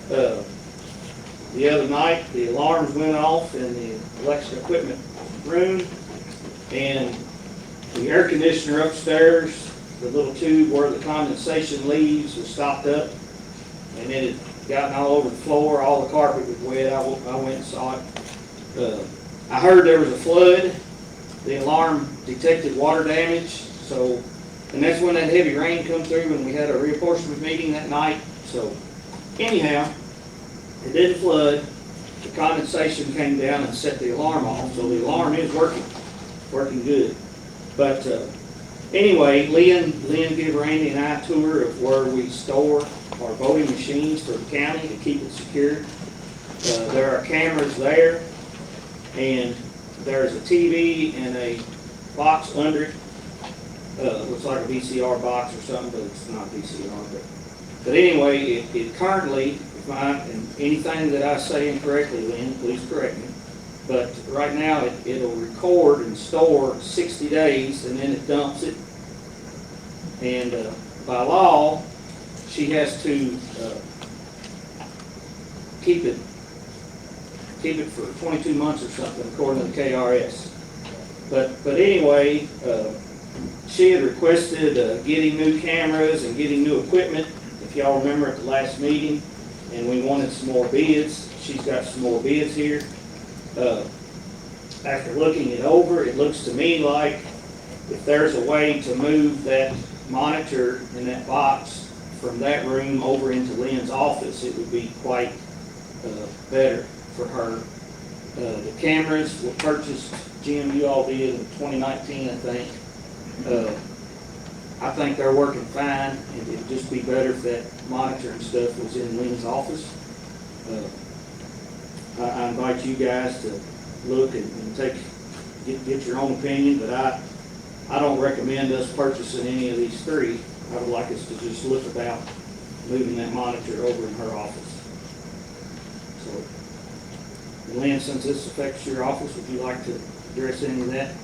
The other night, the alarms went off in the election equipment room, and the air conditioner upstairs, the little tube where the condensation leaves was stopped up, and it had gotten all over the floor. All the carpet was wet. I went and saw it. I heard there was a flood. The alarm detected water damage, so, and that's when that heavy rain come through, and we had a reapportionment meeting that night. So anyhow, it didn't flood. The condensation came down and set the alarm off, so the alarm is working good. But anyway, Lynn gave Randy and I a tour of where we store our voting machines for the county to keep it secure. There are cameras there, and there's a TV and a box under it. Looks like a VCR box or something, but it's not VCR. But anyway, it currently, and anything that I say incorrectly, Lynn, please correct me. But right now, it'll record and store 60 days, and then it dumps it. And by law, she has to keep it for 22 months or something, according to the KRS. But anyway, she had requested getting new cameras and getting new equipment. If y'all remember at the last meeting, and we wanted some more bids. She's got some more bids here. After looking it over, it looks to me like if there's a way to move that monitor in that box from that room over into Lynn's office, it would be quite better for her. The cameras were purchased, Jim, you all did in 2019, I think. I think they're working fine, and it'd just be better if that monitor and stuff was in Lynn's office. I invite you guys to look and get your own opinion, but I don't recommend us purchasing any of these three. I would like us to just look about moving that monitor over in her office. So, Lynn, since this affects your office, would you like to address any of that?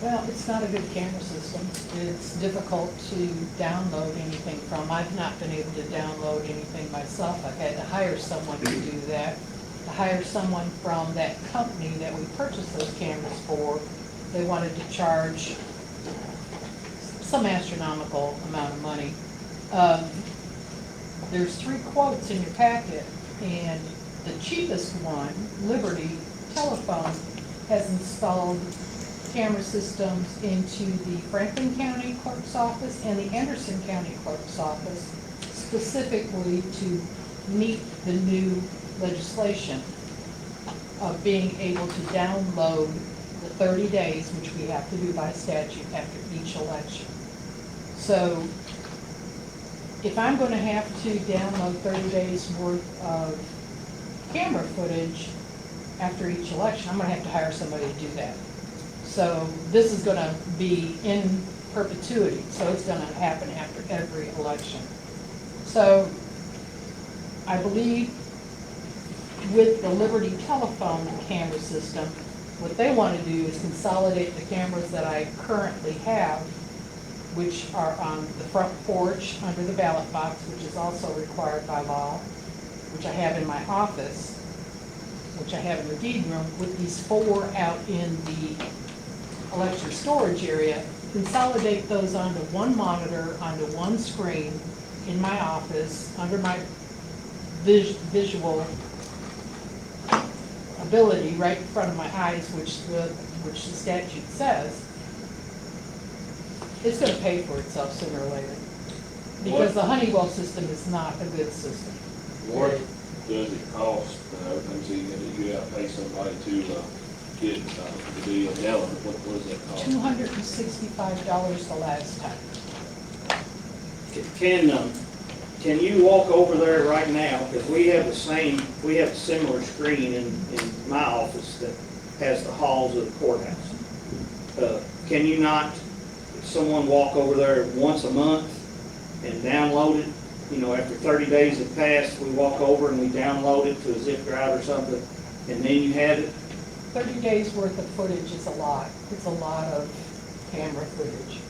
Well, it's not a good camera system. It's difficult to download anything from. I've not been able to download anything myself. I've had to hire someone to do that. To hire someone from that company that we purchased those cameras for. They wanted to charge some astronomical amount of money. There's 3 quotes in your packet, and the cheapest one, Liberty Telephone, has installed camera systems into the Franklin County Clerk's Office and the Anderson County Clerk's Office, specifically to meet the new legislation of being able to download the 30 days, which we have to do by statute after each election. So if I'm going to have to download 30 days worth of camera footage, after each election, I'm gonna have to hire somebody to do that. So this is gonna be in perpetuity, so it's gonna happen after every election. So I believe with the Liberty telephone camera system, what they want to do is consolidate the cameras that I currently have, which are on the front porch under the ballot box, which is also required by law, which I have in my office, which I have in the deed room, with these 4 out in the election storage area, consolidate those onto one monitor, onto one screen in my office, under my visual ability right in front of my eyes, which the statute says. It's gonna pay for itself sooner or later. Because the Honeywell system is not a good system. What does it cost, so you gotta pay somebody to, get, to do a demo, what does that cost? $265 the last time. Can you walk over there right now, because we have a similar screen in my office that has the halls of the courthouse. Can you not, someone walk over there once a month and download it? You know, after 30 days have passed, we walk over and we download it to a zip drive or something, and then you have it? 30 days worth of footage is a lot. It's a lot of camera footage.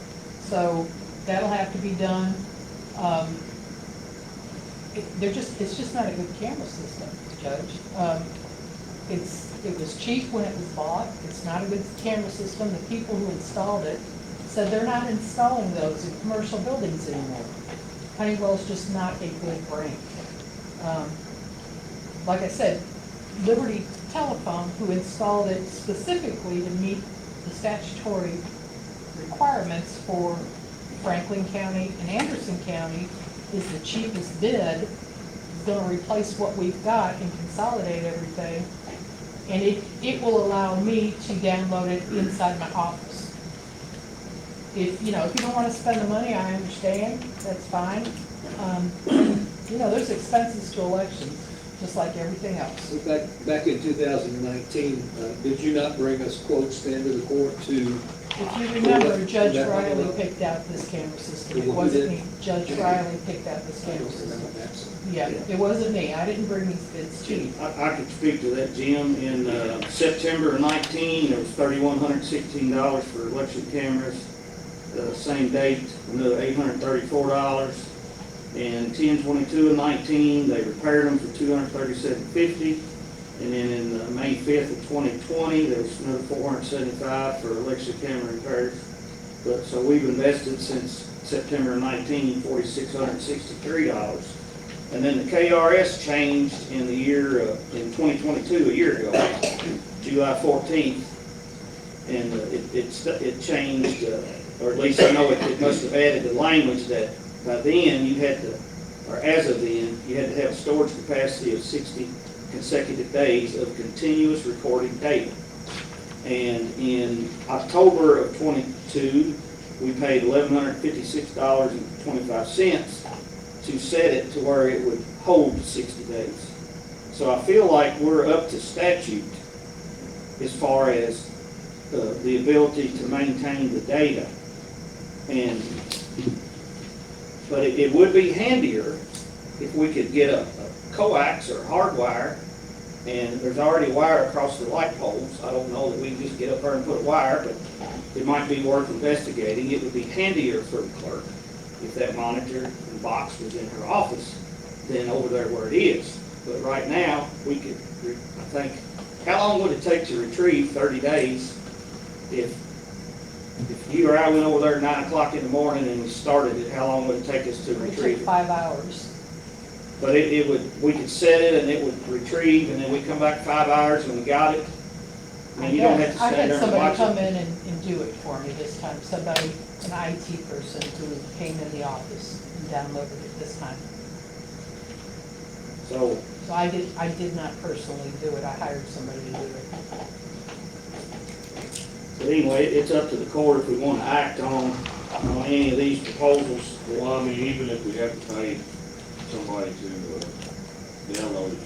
So that'll have to be done. It's just not a good camera system, Judge. It was cheap when it was bought. It's not a good camera system. The people who installed it said they're not installing those in commercial buildings anymore. Honeywell's just not a good brand. Like I said, Liberty Telephone, who installed it specifically to meet the statutory requirements for Franklin County and Anderson County, is the cheapest bid, is gonna replace what we've got and consolidate everything. And it will allow me to download it inside my office. If you don't wanna spend the money, I understand, that's fine. There's expenses to elections, just like everything else. So back in 2019, did you not bring us quotes then to the court to? If you remember, Judge Riley picked out this camera system. It wasn't me. Judge Riley picked out this camera system. Yeah, it wasn't me. I didn't bring these bids cheap. I could speak to that, Jim. In September of 19, there was $3,116 for election cameras. Same date, another $834. And 10/22 of 19, they repaired them for $237.50. And then in May 5th of 2020, there was another $475 for election camera repairs. So we've invested since September of 19, $4,663. And then the KRS changed in the year, in 2022, a year ago, July 14th. And it changed, or at least I know it must have added the language that by then you had to, or as of then, you had to have a storage capacity of 60 consecutive days of continuous recording data. And in October of 22, we paid $1,156.25 to set it to where it would hold 60 days. So I feel like we're up to statute as far as the ability to maintain the data. But it would be handier if we could get a coax or hardwire, and there's already wire across the light poles. I don't know that we can just get up there and put a wire, but it might be worth investigating. It would be handier for the clerk if that monitor and box was in her office than over there where it is. But right now, we could, I think, how long would it take to retrieve 30 days if you or I went over there at 9 o'clock in the morning and we started it? How long would it take us to It retrieve took it? 5 hours. But we could set it and it would retrieve, and then we come back 5 hours and we got it. I mean, you don't have to I stand had there and somebody watch come it. in and do it for me this time, somebody, an IT person who came in the office and downloaded it this time. So, So I did not personally do it, I hired somebody to do it. but anyway, it's up to the court if we want to act on any of these proposals. Well, I mean, even if we have to pay somebody to download it,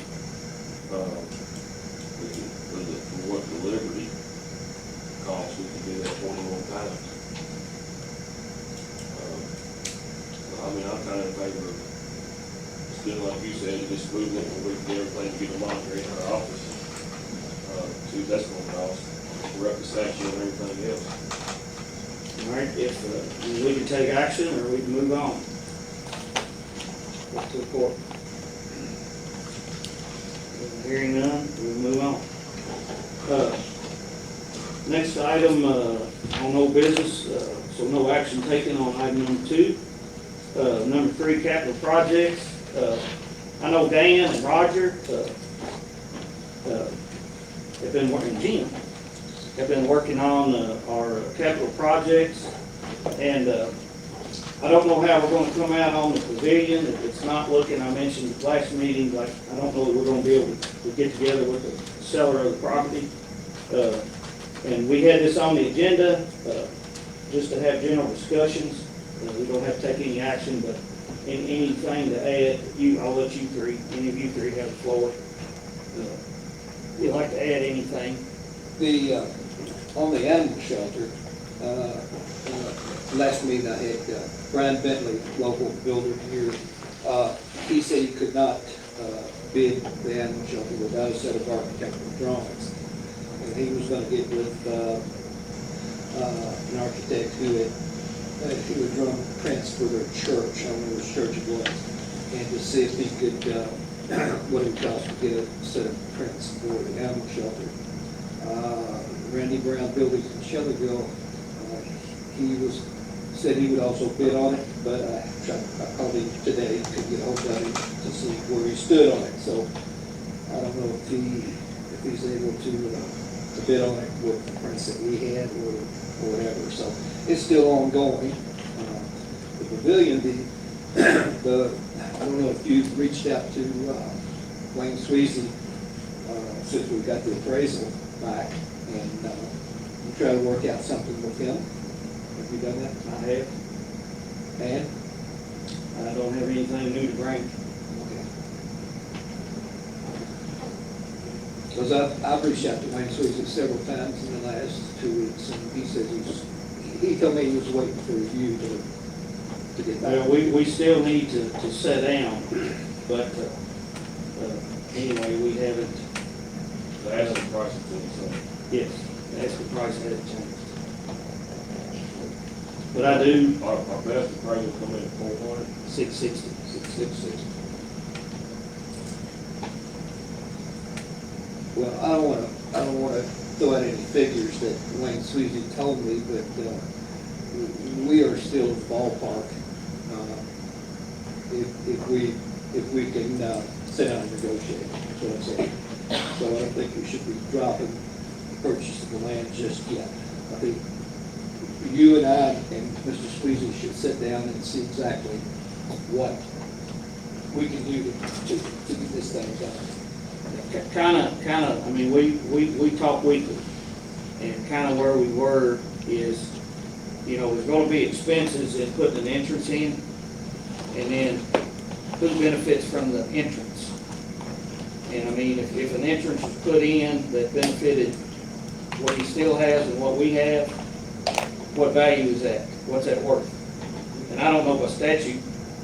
kind of in favor of, still like you said, just moving it where we can get everything, get them monitored in our office. See, that's gonna cost. We're up to section and everything else. All right, if, we can take action or we can move on. Up to the court. Hearing none, we'll move on. Next item, on old business, so no action taken on item number 2. Number 3, capital projects. I know Dan and Roger, have been working, Jim, have been working on, our capital projects. And, I don't know how we're gonna come out on the pavilion. It's not looking, I mentioned at last meeting, like, I don't know that we're gonna be able to get together with the seller of the property. And we had this on the agenda, just to have general discussions. We don't have to take any action, but anything to add, I'll let you three, any of you three have the floor. If you'd like to add anything. The, on the animal shelter, last meeting I had Brian Bentley, local builder here. He said he could not bid the animal shelter without a set of architectural drawings. And he was gonna get with an architect who had drawn prints for their church, I don't know which church it was, and to see if he could, what it would cost to get a set of prints for the animal shelter. Randy Brown Buildings in Shelbyville, said he would also bid on it, but I called him today, couldn't get hold of him to see where he stood on it. So I don't know if he's able to bid on it with the prints that we had or whatever. So it's still ongoing. The pavilion, I don't know if you've reached out to Wayne Sweezy since we got the appraisal back, and I'm trying to work out something with him. Have you done that? I have. And? I don't have anything new to bring. Okay. Because I've reached out to Wayne Sweezy several times in the last 2 weeks, and he says he told me he was waiting for you to get back. Well, we still need to sit down, but, anyway, we haven't. The asking price is still the same. Yes, that's the price hasn't changed. But I do. Our best appraisal will come in at 400. 660. 660. Well, I don't want to throw out any figures that Wayne Sweezy told me, but we are still in the ballpark. If we can sit down and negotiate, that's what I'm saying. So I don't think we should be dropping the purchase of the land just yet. I think you and I and Mr. Sweezy should sit down and see exactly what we can do to get this thing done. Kind of, I mean, we talk weekly, and kind of where we were is, you know, there's gonna be expenses in putting an entrance in, and then who benefits from the entrance? And I mean, if an entrance is put in that benefited what he still has and what we have, what value is that? What's that worth? And I don't know by statute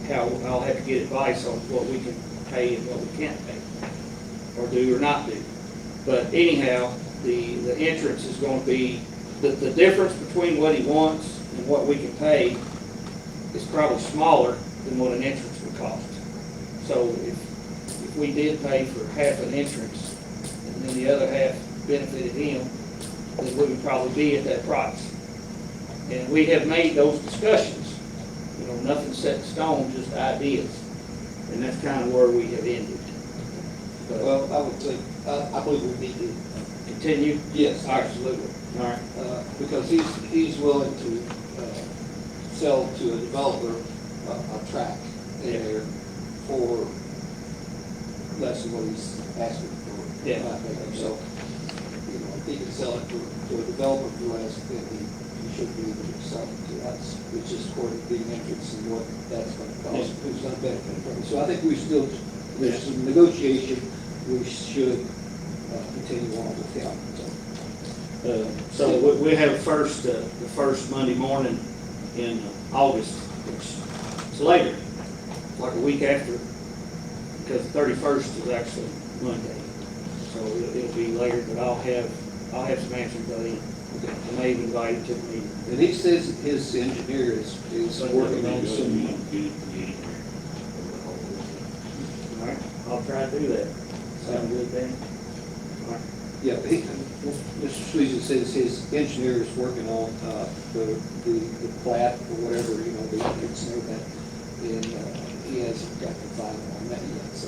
how, I'll have to get advice on what we can pay and what we can't pay, or do or not do. But anyhow, the entrance is going to be, the difference between what he wants and what we can pay is probably smaller than what an entrance would cost. So if we did pay for half an entrance and then the other half benefited him, then we would probably be at that price. And we have made those discussions. You know, nothing's set in stone, just ideas. And that's kind of where we have ended. But Well, I would think, I believe we need to continue? Yes, Absolutely. All right. because he's willing to sell to a developer a tract in there for less than what he's asking for. Yeah. So, you know, if he can sell it to a developer for less, then he should be able to sell it to us, which is according to the entrance and what that's going to cost, who's going to benefit from it. So I think we still, there's some negotiation, we should continue on with him. So we have the first Monday morning in August, which is later. like a week after, because the 31st is actually Monday. So it'll be later, but I'll have some answers by then. I may invite him to the meeting. And he says his engineer is working on some, All right, I'll try to do that. Sound good, Dan? All right. yeah, Mr. Sweezy says his engineer is working on, the plat or whatever, you know, the ethics and everything. And, he hasn't got the final on that yet, so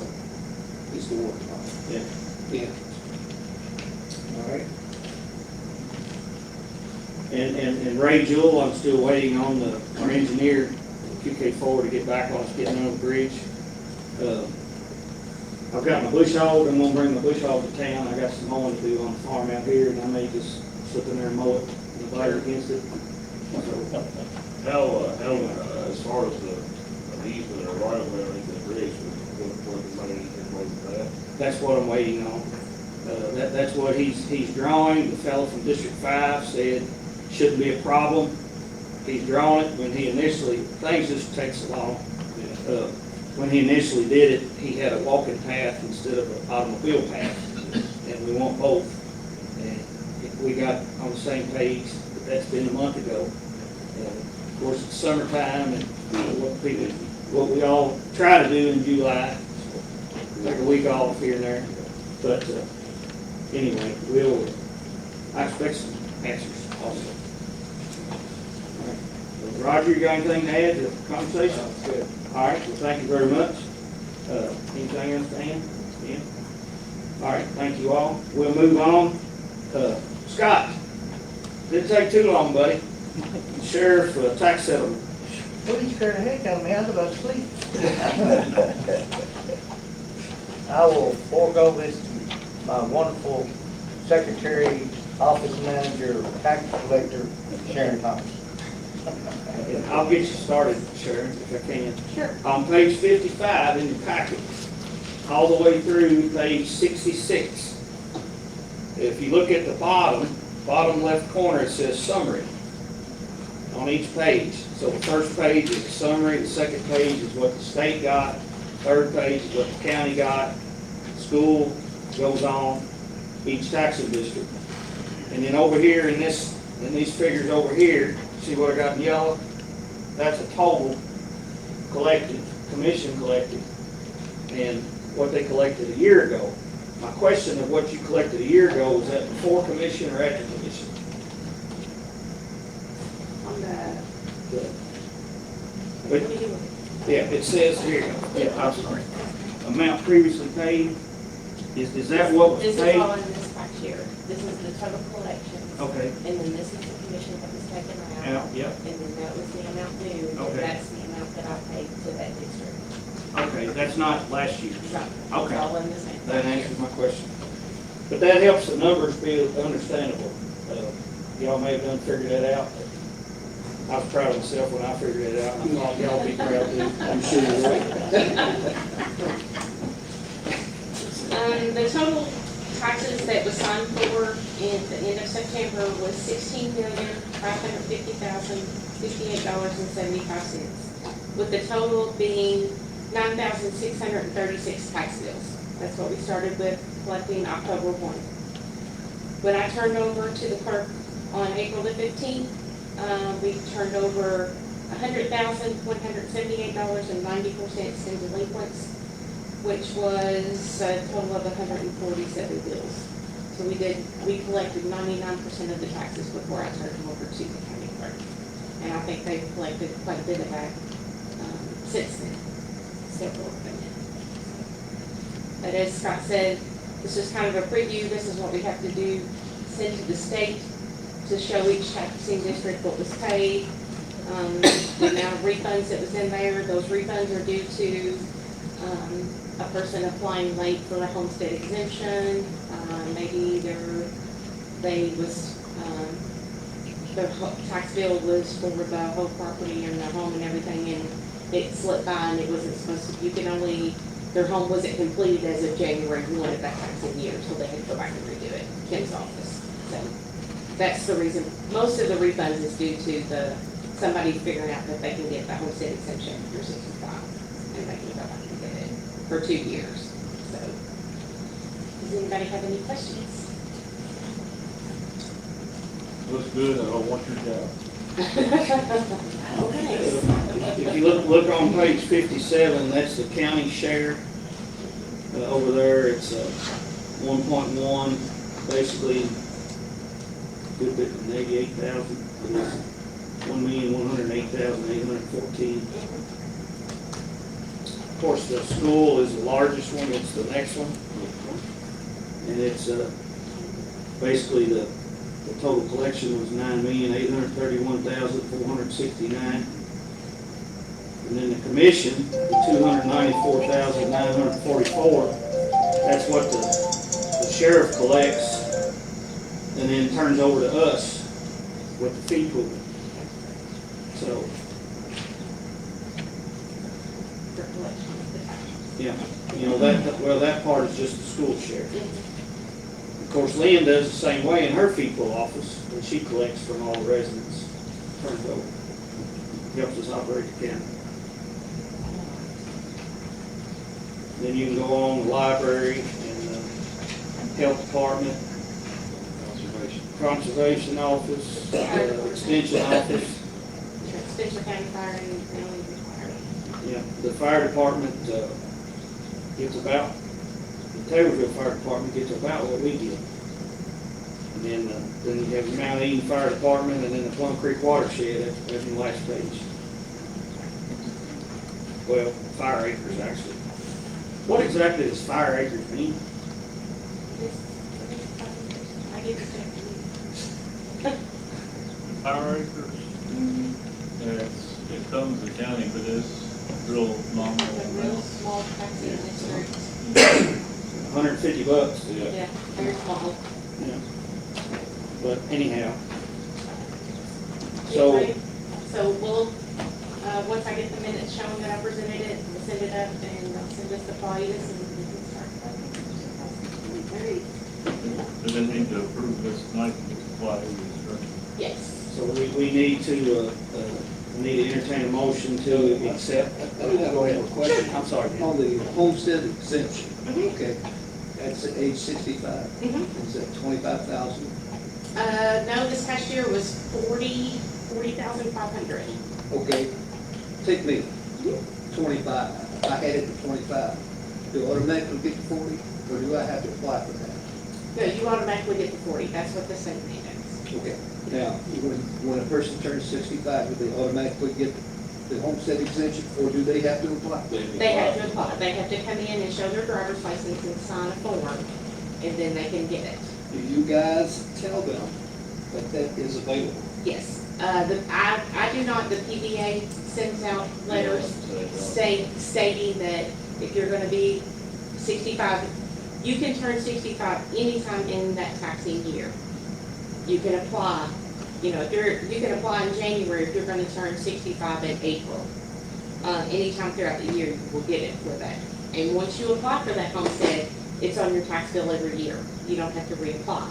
he's still working on it. Yeah. Yeah. All right. And Ray Jewell, I'm still waiting on our engineer, QK4, to get back on us getting on the bridge. I've got my bush hog, I'm gonna bring my bush hog to town. I got some mowing to do on the farm out here, and I may just slip in there and mow it and bite against it. So, How, as far as the easement or right of way underneath the bridge, what the money is more than that? that's what I'm waiting on. That's what he's drawing. The fellow from District 5 said shouldn't be a problem. He's drawn it. When he initially, things just take so long. When he initially did it, he had a walking path instead of an automobile path, and we want both. And we got on the same page, but that's been a month ago. And of course, it's summertime, and what we all try to do in July, take a week off here and there. But anyway, I expect some answers also. All right. Roger, you got anything to add to the conversation? Good. All right, well, thank you very much. Anything else, Dan? Yeah? All right, thank you all. We'll move on. Scott, didn't take too long, buddy. Sheriff, tax settlement. What you scared the heck out of me? I was about to sleep. I will forego this, my wonderful secretary, office manager, tax collector, Sharon Thomas. I'll get you started, Sharon, if I can. Sure. On page 55 in your packet, all the way through page 66. If you look at the bottom left corner, it says summary on each page. So the first page is the summary, the second page is what the state got, third page is what the county got, school goes on, each taxing district. And then over here in these figures over here, see what I got in yellow? That's a total collected, commission collected, and what they collected a year ago. My question of what you collected a year ago, was that before commission or after commission? On the, But, yeah, it says here, yeah, I'm sorry. Amount previously paid, is that what was This is paid? all in this tax year. This is the total collection. Okay, And then this is the commission that was taken out. yeah, And then that was the amount due. And Okay. that's the amount that I paid to that district. okay, that's not last year. Right. Okay. It's all in the same. That answers my question. But that helps the numbers be understandable. Y'all may have done figured that out. I was proud of myself when I figured it out, and I thought y'all would be proud too. I'm sure you're right. The total taxes that was signed for in the end of September was $16,550,058.75, with the total being 9,636 tax bills. That's what we started with collecting October 1. When I turned over to the clerk on April the 15th, we turned over $100,178.94 in delinquents, which was a total of 147 bills. So we collected 99% of the taxes before I turned them over to the county clerk. And I think they've collected quite a bit of that since then, several of them. But as Scott said, this is kind of a preview. This is what we have to do, send to the state to show each taxing district what was paid, the amount of refunds that was in there. Those refunds are due to a person applying late for a homestead exemption. Maybe their tax bill was for the whole property and their home and everything, and it slipped by and it wasn't supposed to. Their home wasn't completed as of January 1 of that taxing year, so they had to go back and redo it, Kim's office. So that's the reason. Most of the refunds is due to somebody figuring out that they can get the homestead exemption after 65. and they can go back and get it for 2 years, so. Does anybody have any questions? Looks good, I don't want your job. Okay. If you look on page 57, that's the county share. Over there, it's 1.1, basically, good bit from 88,000. 1,108,814. Of course, the school is the largest one, it's the next one. And it's basically the total collection was 9,831,469. And then the commission, the 294,944, that's what the sheriff collects and then turns over to us with the fee pool. So, For collection of the taxes. yeah, you know, that part is just the school share. Of course, Lynn does the same way in her fee pool office, and she collects from all the residents, turns over, helps us operate the county. Then you can go on the library and health department, conservation office, extension office. Spencer County Fire and Family Fire. Yeah, the fire department gets about, the Taylorsville Fire Department gets about what we get. And then you have the Mount Eden Fire Department and then the Plum Creek Watershed, that's in the last page. Well, fire acres actually. What exactly does fire acres mean? I get this. Fire acres? It comes to the county, but it's real nominal. It's a real small taxing district. $150. Yeah, very small. Yeah. But anyhow. So we'll, once I get the minutes showing that I presented it, we'll send it up and they'll send us the pliers and we can start. Very, Does it need to approve this tonight and apply to this? yes. So we need to entertain a motion to accept. I do have a question. I'm sorry. On the homestead exemption, Mhm. okay, that's at age 65. Mhm. Is that 25,000? No, this past year was 40,500. Okay, take me, 25. I had it at 25. Do I automatically get to 40, or do I have to apply for that? No, you automatically get the 40, that's what the state mandates. Okay, now, when a person turns 65, do they automatically get the homestead exemption, or do they have to apply? They have to apply, they have to come in and show their driver's license and sign a form, and then they can get it. Do you guys tell them that that is available? Yes, I do not, the PBA sends out letters stating that if you're gonna be 65, you can turn 65 anytime in that taxing year. You can apply, you know, you can apply in January if you're gonna turn 65 in April. Anytime throughout the year, you will get it for that. And once you apply for that homestead, it's on your tax bill every year. You don't have to reapply.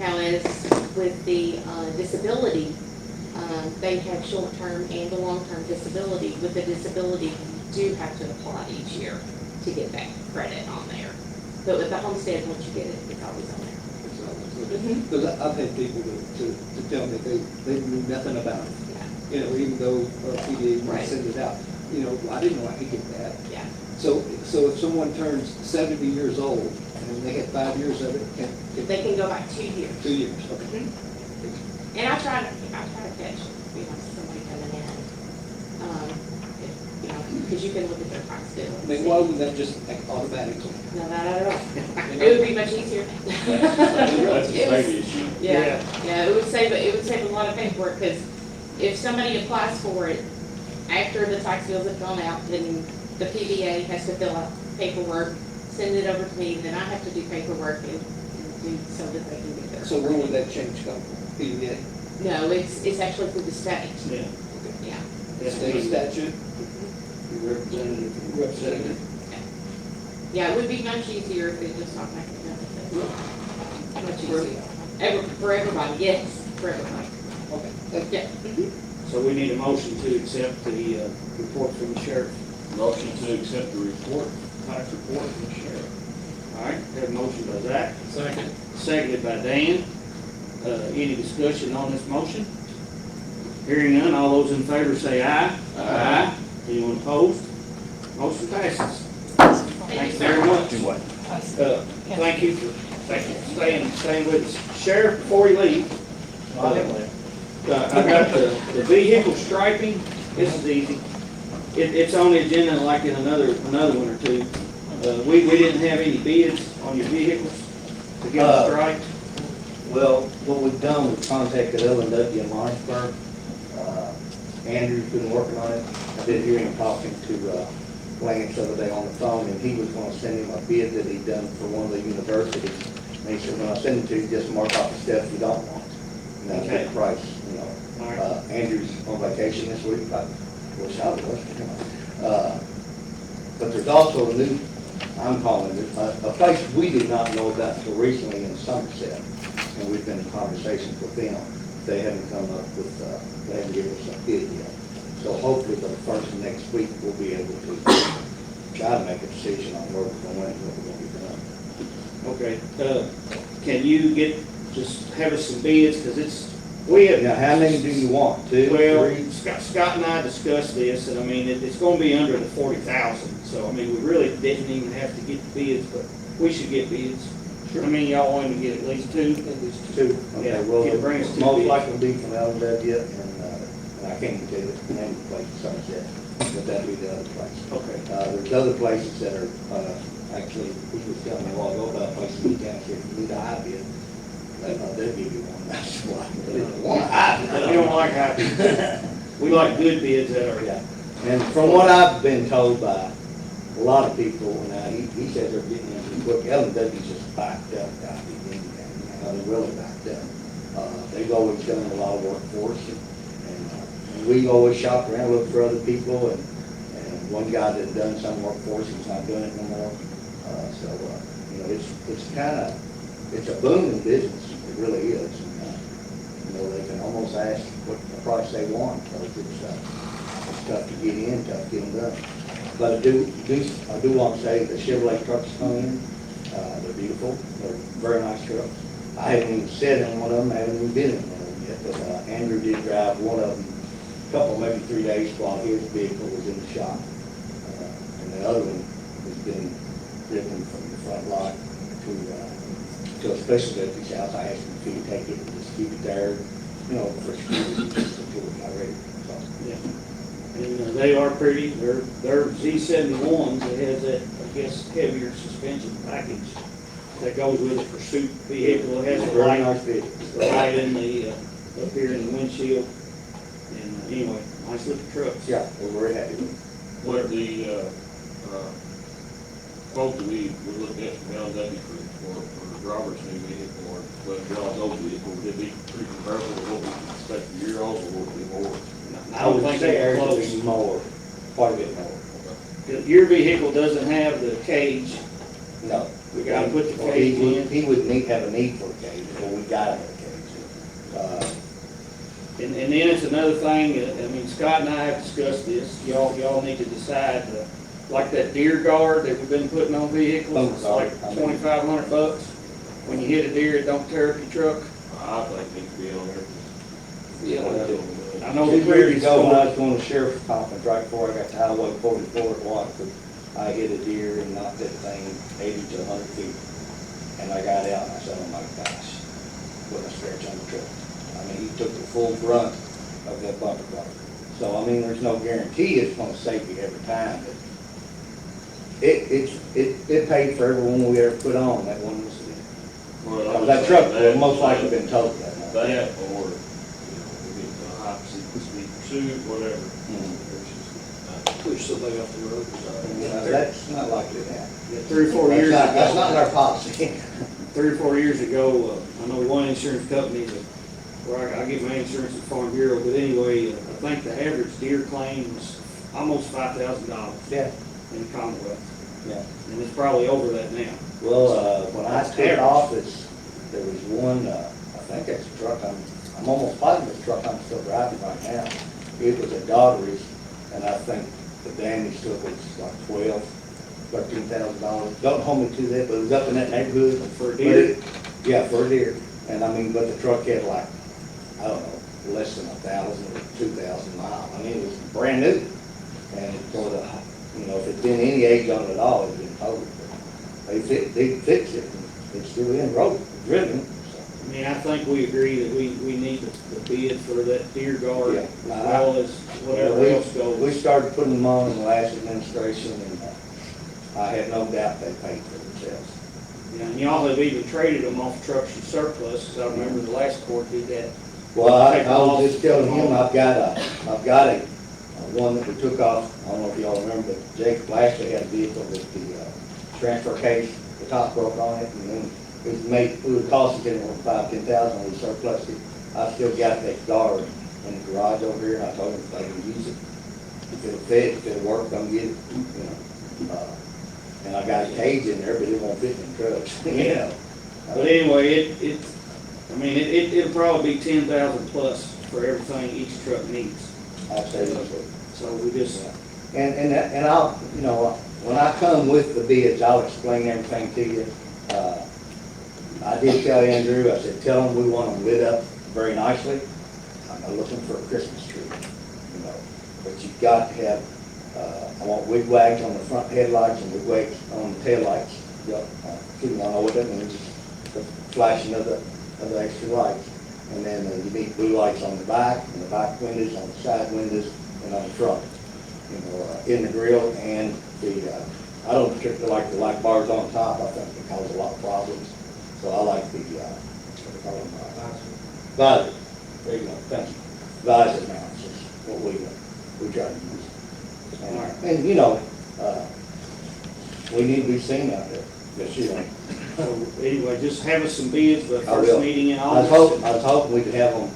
However, with the disability, they have short-term and the long-term disability. With the disability, you do have to apply each year to get that credit on there. But with the homestead, once you get it, it's always on there. Because I've had people to tell me they knew nothing about it. Yeah. You know, even though PDA might Right. send it out, you know, I didn't know I could get that. Yeah. So if someone turns 70 years old and they had 5 years of it, can They can go back 2 years. 2 years, okay. And I try to catch, you know, somebody coming in, you know, because you can look at their tax bill. I and mean, see. why wouldn't that just act automatically? No, not at all. It would be much easier. That's a state issue. Yeah, it would save a lot of paperwork, because if somebody applies for it after the tax bills have gone out, then the PBA has to fill out paperwork, send it over to me, then I have to do paperwork and do so that they can get their. So where would that change come from? PDA? No, it's actually through the state, Yeah. yeah. State statute? Representative? Yeah, it would be much easier if it just automatically done. Much easier. For everybody, yes, for everybody. Okay, thank you. Yeah. So we need a motion to accept the report from the sheriff. Motion to accept the report, tax report from the sheriff. All right, have a motion by Zach, Second. seconded by Dan. Any discussion on this motion? Hearing none, all those in favor say aye. Aye. Anyone opposed? Motion passes. Thanks very much. Thank you for staying with us. Sheriff, before you leave, I got the vehicle striping. This is easy. It's on the agenda like in another one or two. We didn't have any bids on your vehicles to get them striped. Well, what we've done, we've contacted L&W in Lawrenceburg. Andrew's been working on it. I did hear him talking to Lance the other day on the phone, and he was gonna send him a bid that he'd done for one of the universities. And he said, when I send it to you, just mark off the stuff you don't want. And that's Okay. the price, you know. All right. Andrew's on vacation this week, I wish I was. But there's also a new, I'm calling it, a place we did not know about until recently in Somerset. And we've been in conversations with them. They haven't come up with, they haven't given us a bid yet. So hopefully by the first of next week, we'll be able to try to make a decision on where we're going and what we're going to be doing. Okay, can you just have us some bids, because we have. Now, how many do you want? Two, Well, three? Scott and I discussed this, and I mean, it's gonna be under the 40,000, so I mean, we really didn't even have to get the bids, but we should get bids. I mean, y'all want to get at least two? At least two. Yeah, Okay, well, can you bring us two most bids? likely be from L&W, and I can't even tell you the name of the place, Somerset, but that'd be the other place. Okay. There's other places that are, actually, he was telling me a while ago about a place in Newtown, said, if you need a high bid, they'll give you one, that's why. They don't want a high bid. We don't like high bids. We like good bids that are. Yeah, and from what I've been told by a lot of people, now, he says they're getting into quick, L&W's just backed up, they're really backed up. They've always done a lot of work for us, and we always shop around, look for other people, and one guy that done some work for us, he's not doing it no more. So, you know, it's a booming business, it really is. And, you know, they can almost ask what the price they want, because it's tough to get in, tough to get them done. But I do want to say the Chevrolet trucks come in, they're beautiful, they're very nice trucks. I haven't even sat in one of them, I haven't even been in one of them yet, but Andrew did drive one of them a couple, maybe 3 days while his vehicle was in the shop. And the other one has been driven from the front lot to a specialty's house. I asked him if he'd take it and just keep it there, you know, for security, just until it got ready. So, Yeah. And they are pretty, they're Z71s, that has that, I guess, heavier suspension package that goes with a pursuit vehicle. It has a very light, nice vehicle. the light in the, up here in the windshield. And anyway, nice looking trucks. Yeah, we're very happy with it. What the, quote that we looked at from L&W for Robert's new vehicle, or John's old vehicle, would it be pretty comparable to what we expect a year old, or would it be more? I would think say they're ours would close. be more, quite a bit more. Your vehicle doesn't have the cage. No. We gotta put the Well, cage in. He would have a need for a cage, but we gotta have a cage. And then it's another thing, I mean, Scott and I have discussed this, y'all need to decide, like that deer guard that we've been putting on vehicles, it's like $2,500. When you hit a deer, it don't tear up your truck. I think it could be on there. Yeah. I know 2 the years previous ago, when I one, was going to sheriff's conference, right before I got to Highway 44 at Watford, I hit a deer and knocked that thing 80 to 100 feet. And I got out and I said, oh my gosh, what a stretch on the truck. I mean, he took the full brunt of that bumper car. So, I mean, there's no guarantee it's gonna save you every time, but it paid for every one we ever put on, that one was, that truck would most likely been totaled that night. That, or, we get a high speed pursuit, whatever. Push somebody off the road or something. That's not likely to happen. 3 or 4 years ago. That's not our policy. 3 or 4 years ago, I know one insurance company that, where I get my insurance at Farm Bureau, but anyway, I think the average deer claim was almost $5,000 Yeah, in the Commonwealth. yeah. And it's probably over that now. Well, when I took office, there was one, I think that's a truck, I'm almost positive it's a truck I'm still driving right now. It was a Daughtry's, and I think the damage to it was like $13,000. Don't hold me to that, but it was up in that neighborhood. For a deer? Yeah, for a deer. And I mean, but the truck had like, I don't know, less than 1,000 or 2,000 miles. I mean, it was brand new. And for the, you know, if it'd been any age on it at all, it'd been totaled. They fixed it, and it's still in road, driven. I mean, I think we agree that we need the bid for that deer guard Yeah. as well as whatever We- else goes. We started putting them on in the last administration, and I have no doubt they paid for themselves. Yeah, and y'all have even traded them off trucks and surplus, because I remember the last court did that. Well, I was just telling him, I've got a one that we took off, I don't know if y'all remember, but Jacob Lashley had a vehicle with the transfer case, the top broke on it, and then it would cost us anywhere from $5,000-10,000, we surplus it. I still got that guard in the garage over here, and I told him if they can use it, if it'll fit, if it'll work, come get it, you know. And I got a cage in there, but it won't fit in the trucks, you know. But anyway, it'll probably be 10,000 plus for everything each truck needs. I'd say so. So we just, And I'll, you know, when I come with the bids, I'll explain everything to you. I did tell Andrew, I said, tell him we want them lit up very nicely. I'm not looking for a Christmas tree, you know, but you've got to have, I want wig wags on the front headlights and wig wags on the taillights. You know what that means, the flashing of the extra lights. And then you need blue lights on the back, and the back windows, on the side windows, and on the front. You know, in the grill, and I don't particularly like the light bars on top. I think they cause a lot of problems. So I like the, what do you call them? Visor. There you go, thank you. Visor mounts is what we try to use. And you know, we need to be seen out there, yes, you know. so anyway, just have us some bids for the I first will. meeting in I was August. hoping we could have them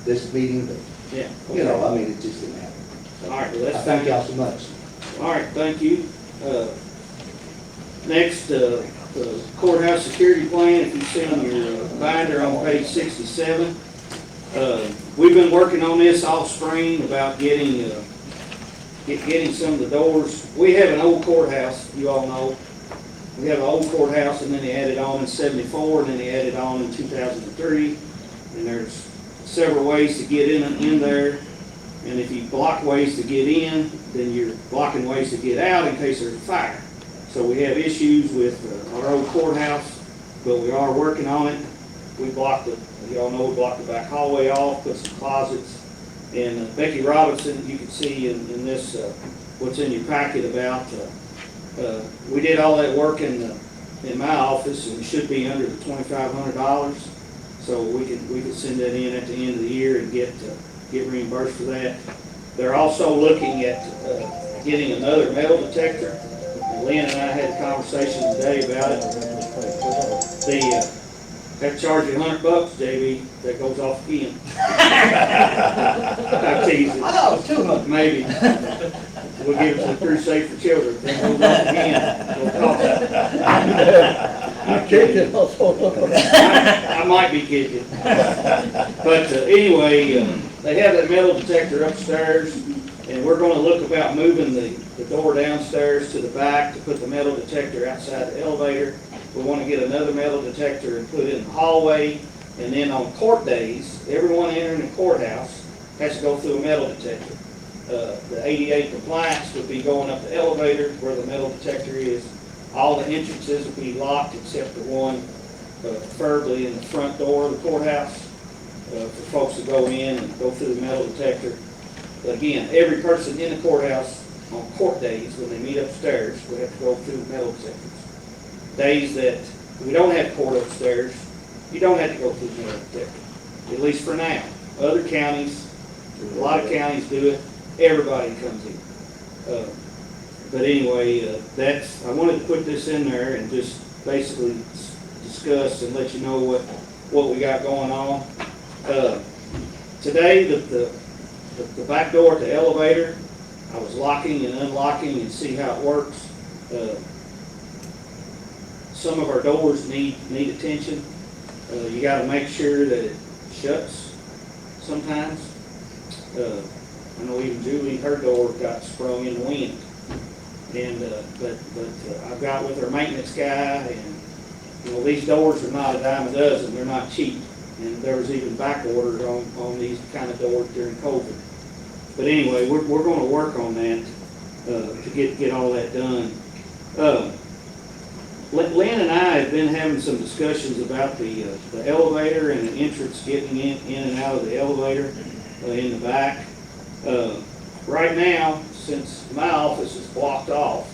this meeting, but, Yeah. you know, I mean, it just didn't happen. So, All right, well, that's I thank fine. y'all so much. All right, thank you. Next, the courthouse security plan, if you see on your binder on page 67. We've been working on this all spring about getting some of the doors. We have an old courthouse, you all know. We have an old courthouse, and then they added on in 74, and then they added on in 2003. And there's several ways to get in there. And if you block ways to get in, then you're blocking ways to get out in case there's a fire. So we have issues with our old courthouse, but we are working on it. We blocked you all know we blocked the back hallway off, put some closets. And Becky Robinson, you can see in this, what's in your packet about, we did all that work in my office, and we should be under the $2,500. So we can send that in at the end of the year and get reimbursed for that. They're also looking at getting another metal detector. And Lynn and I had a conversation today about it. That charge you $100, JB, that goes off again. I tease it. I thought it was 200. Maybe. We'll give it to the Crusade for Children. If that goes off again, it'll cost. I might be kidding. But anyway, they have that metal detector upstairs, and we're gonna look about moving the door downstairs to the back to put the metal detector outside the elevator. We wanna get another metal detector and put it in the hallway, and then on court days, everyone entering the courthouse has to go through a metal detector. The ADA compliance would be going up the elevator where the metal detector is. All the entrances will be locked except the one preferably in the front door of the courthouse for folks to go in and go through the metal detector. But again, every person in the courthouse on court days, when they meet upstairs, we have to go through metal detectors. Days that we don't have court upstairs, you don't have to go through the metal detector, at least for now. Other counties, a lot of counties do it, everybody comes in. But anyway, I wanted to put this in there and just basically discuss and let you know what we got going on. Today, the back door at the elevator, I was locking and unlocking and see how it works. Some of our doors need attention. You got to make sure that it shuts sometimes. I know even Julie, her door got sprung in the wind. And, but I've got with our maintenance guy, and, you know, these doors are not a dime a dozen, they're not cheap. And there was even back orders on these kind of doors during COVID. But anyway, we're gonna work on that, to get all that done. Lynn and I have been having some discussions about the elevator and the entrance getting in and out of the elevator in the back. Right now, since my office is blocked off,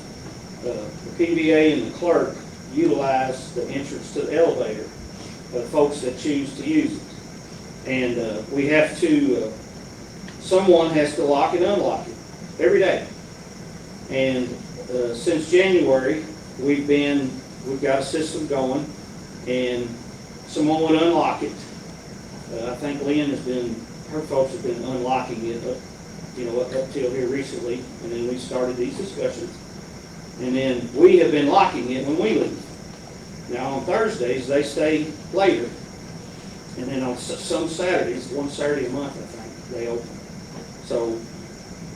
the PBA and the clerk utilize the entrance to the elevator, folks that choose to use it. And we have to, someone has to lock and unlock it every day. And since January, we've got a system going, and someone would unlock it. I think Lynn her folks have been unlocking it up till here recently, and then we started these discussions. And then we have been locking it when we leave. Now on Thursdays, they stay later. And then on some Saturdays, one Saturday a month, I think, they open. So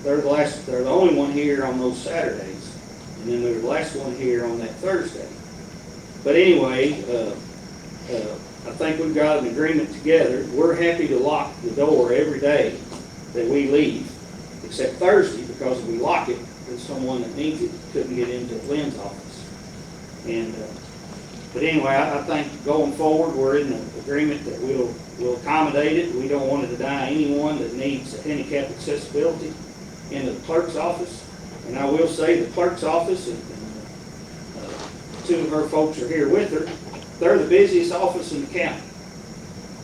they're the only one here on those Saturdays. And then they're the last one here on that Thursday. But anyway, I think we've got an agreement together. We're happy to lock the door every day that we leave, except Thursday, because if we lock it, then someone that needs it couldn't get into Lynn's office. And but anyway, I think going forward, we're in an agreement that we'll accommodate it. We don't want to deny anyone that needs handicap accessibility in the clerk's office. And I will say the clerk's office, and two of her folks are here with her, they're the busiest office in the county.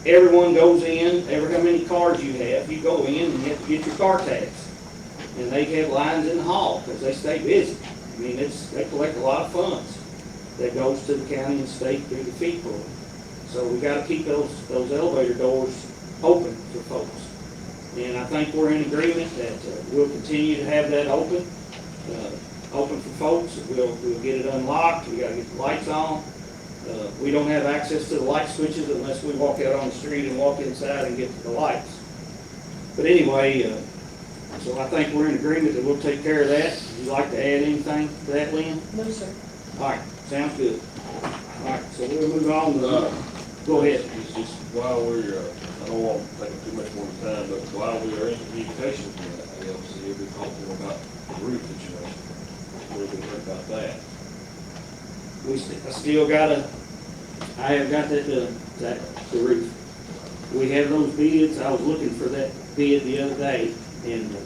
Everyone goes in, ever how many cars you have, you go in and you have to get your car tags. And they have lines in the hall because they stay busy. I mean, they collect a lot of funds that goes to the county and state through the fee pool. So we got to keep those elevator doors open for folks. And I think we're in agreement that we'll continue to have that open for folks. We'll get it unlocked. We got to get the lights on. We don't have access to the light switches unless we walk out on the street and walk inside and get to the lights. But anyway, so I think we're in agreement that we'll take care of that. Would you like to add anything to that, Lynn? No, sir. All right, sounds good. All right, so we'll move on to, go ahead. It's just while we're, I don't want to take too much more time, but while we are in communication with the ALC, we've been talking about the roof situation. We've been heard about that. I have got the roof. We have those bids. I was looking for that bid the other day, and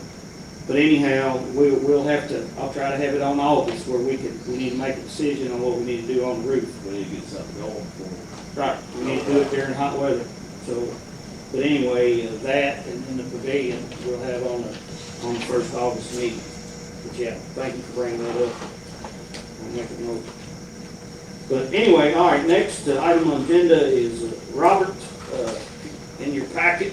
but anyhow, we'll have to. I'll try to have it on August where we need to make a decision on what we need to do on the roof. We need to get something going for Right. We need to do it during hot weather. So, but anyway, that and then the pavilion we'll have on the first August meeting. But yeah, thank you for bringing that up. I'll make a note. But anyway, all right, next item on the agenda is Robert, in your packet.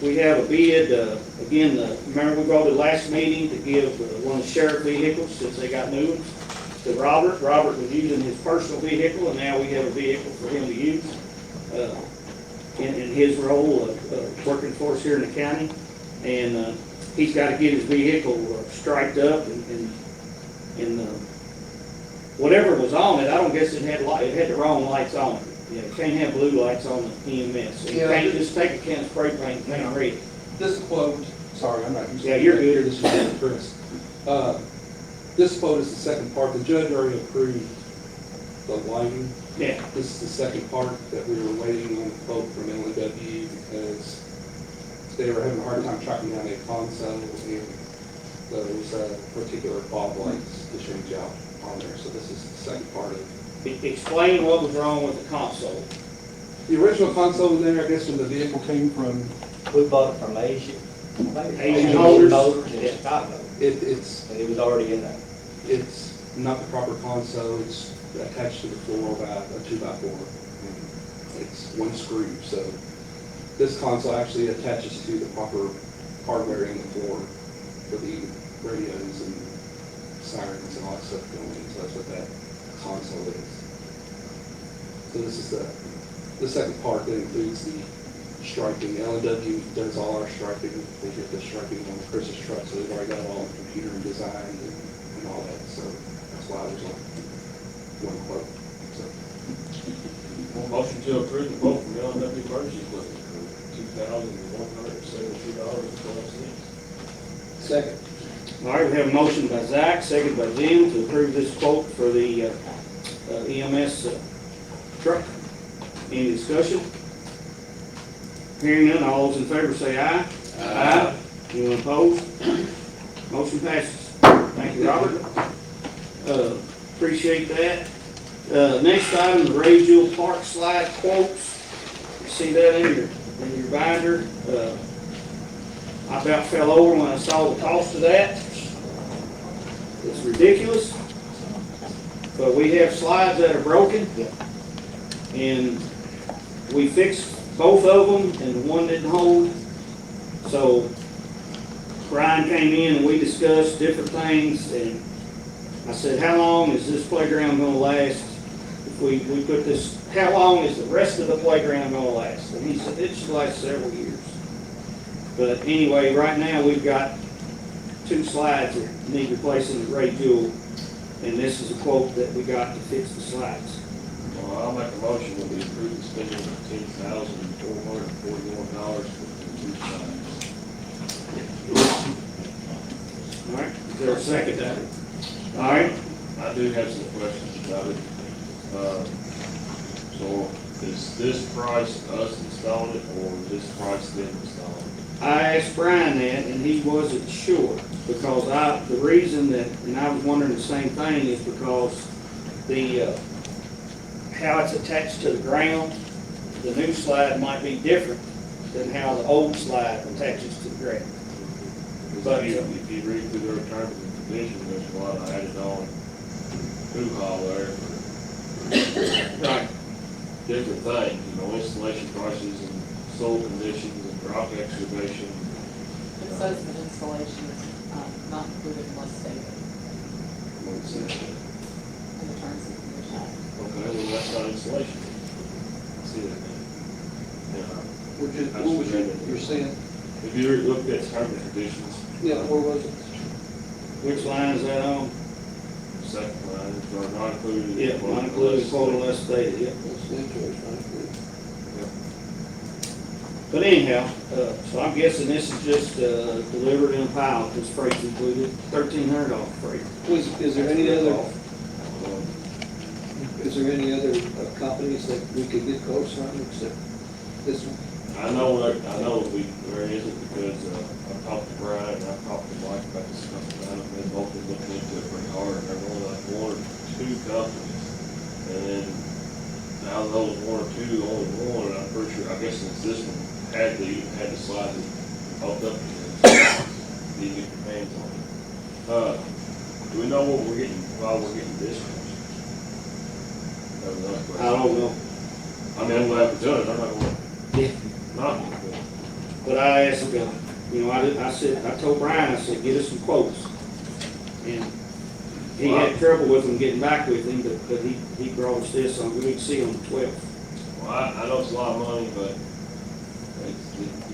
We have a bid, again, remember we voted last meeting to give one of the sheriff vehicles, since they got new ones, to Robert. Robert was using his personal vehicle, and now we have a vehicle for him to use in his role of working for us here in the county. And he's got to get his vehicle striped up and whatever was on it, I don't guess it had the wrong lights on it. Yeah, you can't have blue lights on the EMS. So you can't just take a can of spray paint and paint red. This quote, sorry, I'm not. Yeah, you're good. This is Chris. This quote is the second part. The judge already approved the lighting. Yeah. This is the second part that we were waiting on the quote from LNW because they were having a hard time tracking down a console and those particular fog lights to change out on there. So this is the second part of it. Explain what was wrong with the console. The original console was there, I guess, when the vehicle came from. We bought it from Asia. Asian Motors. In Chicago. It's And it was already in there. It's not the proper console. It's attached to the floor by a 2x4. It's one screw. So this console actually attaches to the proper hardware in the floor for the radios and sirens and all that stuff going in. So that's what that console is. So this is the second part that includes the striping. L&W does all our striping. They get the striping on Chris's truck, so they've already got it all on the computer and designed and all that. So that's why there's only one quote. So Well, motion to approve the quote from L&W Emergency Equipment for $2,172.12. Second. All right, we have a motion by Zach, second by Jim, to approve this quote for the EMS truck. Any discussion? Hearing none, all those in favor say aye. Aye. Anyone opposed? Motion passes. Thank you, Robert. Appreciate that. Next item, the Ray Jewell Park slide quotes. You see that in your binder? I about fell over when I saw the cost of that. It's ridiculous. But we have slides that are broken. And we fixed both of them and the one didn't hold. So Brian came in and we discussed different things, and I said, how long is this playground gonna last? If we put this, how long is the rest of the playground gonna last? And he said, it should last several years. But anyway, right now we've got 2 slides that need replacing at Ray Jewell, and this is a quote that we got to fix the slides. Well, I'll make a motion that we approve the spending of $10,441 for the 2 signs. All right, is there a second? All right, I do have some questions about it. So is this price us installing it, or is this price them installing it? I asked Brian that, and he wasn't sure, because the reason that, and I was wondering the same thing, is because the, how it's attached to the ground, the new slide might be different than how the old slide attaches to the ground. But if you read through their terms and conditions, there's a lot of added on hoo-ha there for Right. different things, installation prices and soil conditions and rock excavation. It says that installation is not included unless stated What's that? in the terms and conditions. Okay, well, that's not installation. See that? What was you're saying? If you look at terms and conditions. Yeah, where was it? Which line is that on? Second line, or not included. Yeah, not included, quote unless stated, yeah. That's the interest, right? But anyhow, so I'm guessing this is just delivered in a pile, this freight's included, $1,300 freight. Is there any other, companies that we could get quotes from except this one? I know there isn't, because I talked to Brian and I talked to Mike about this stuff, and they've both been looking into it pretty hard, and there's only like 1 or 2 companies. And then, out of those 1 or 2, only one, and I'm pretty sure, I guess since this one had the slide that popped up again, you get your hands on it. Do we know what we're getting, while we're getting discounts? That was another question. I don't know. I mean, I'm glad we're doing it, I'm not going Yeah. not. But I asked, I told Brian, I said, get us some quotes. And he had trouble with them getting back with him, but he brought us this on, we need to see on the 12th. Well, I know it's a lot of money, but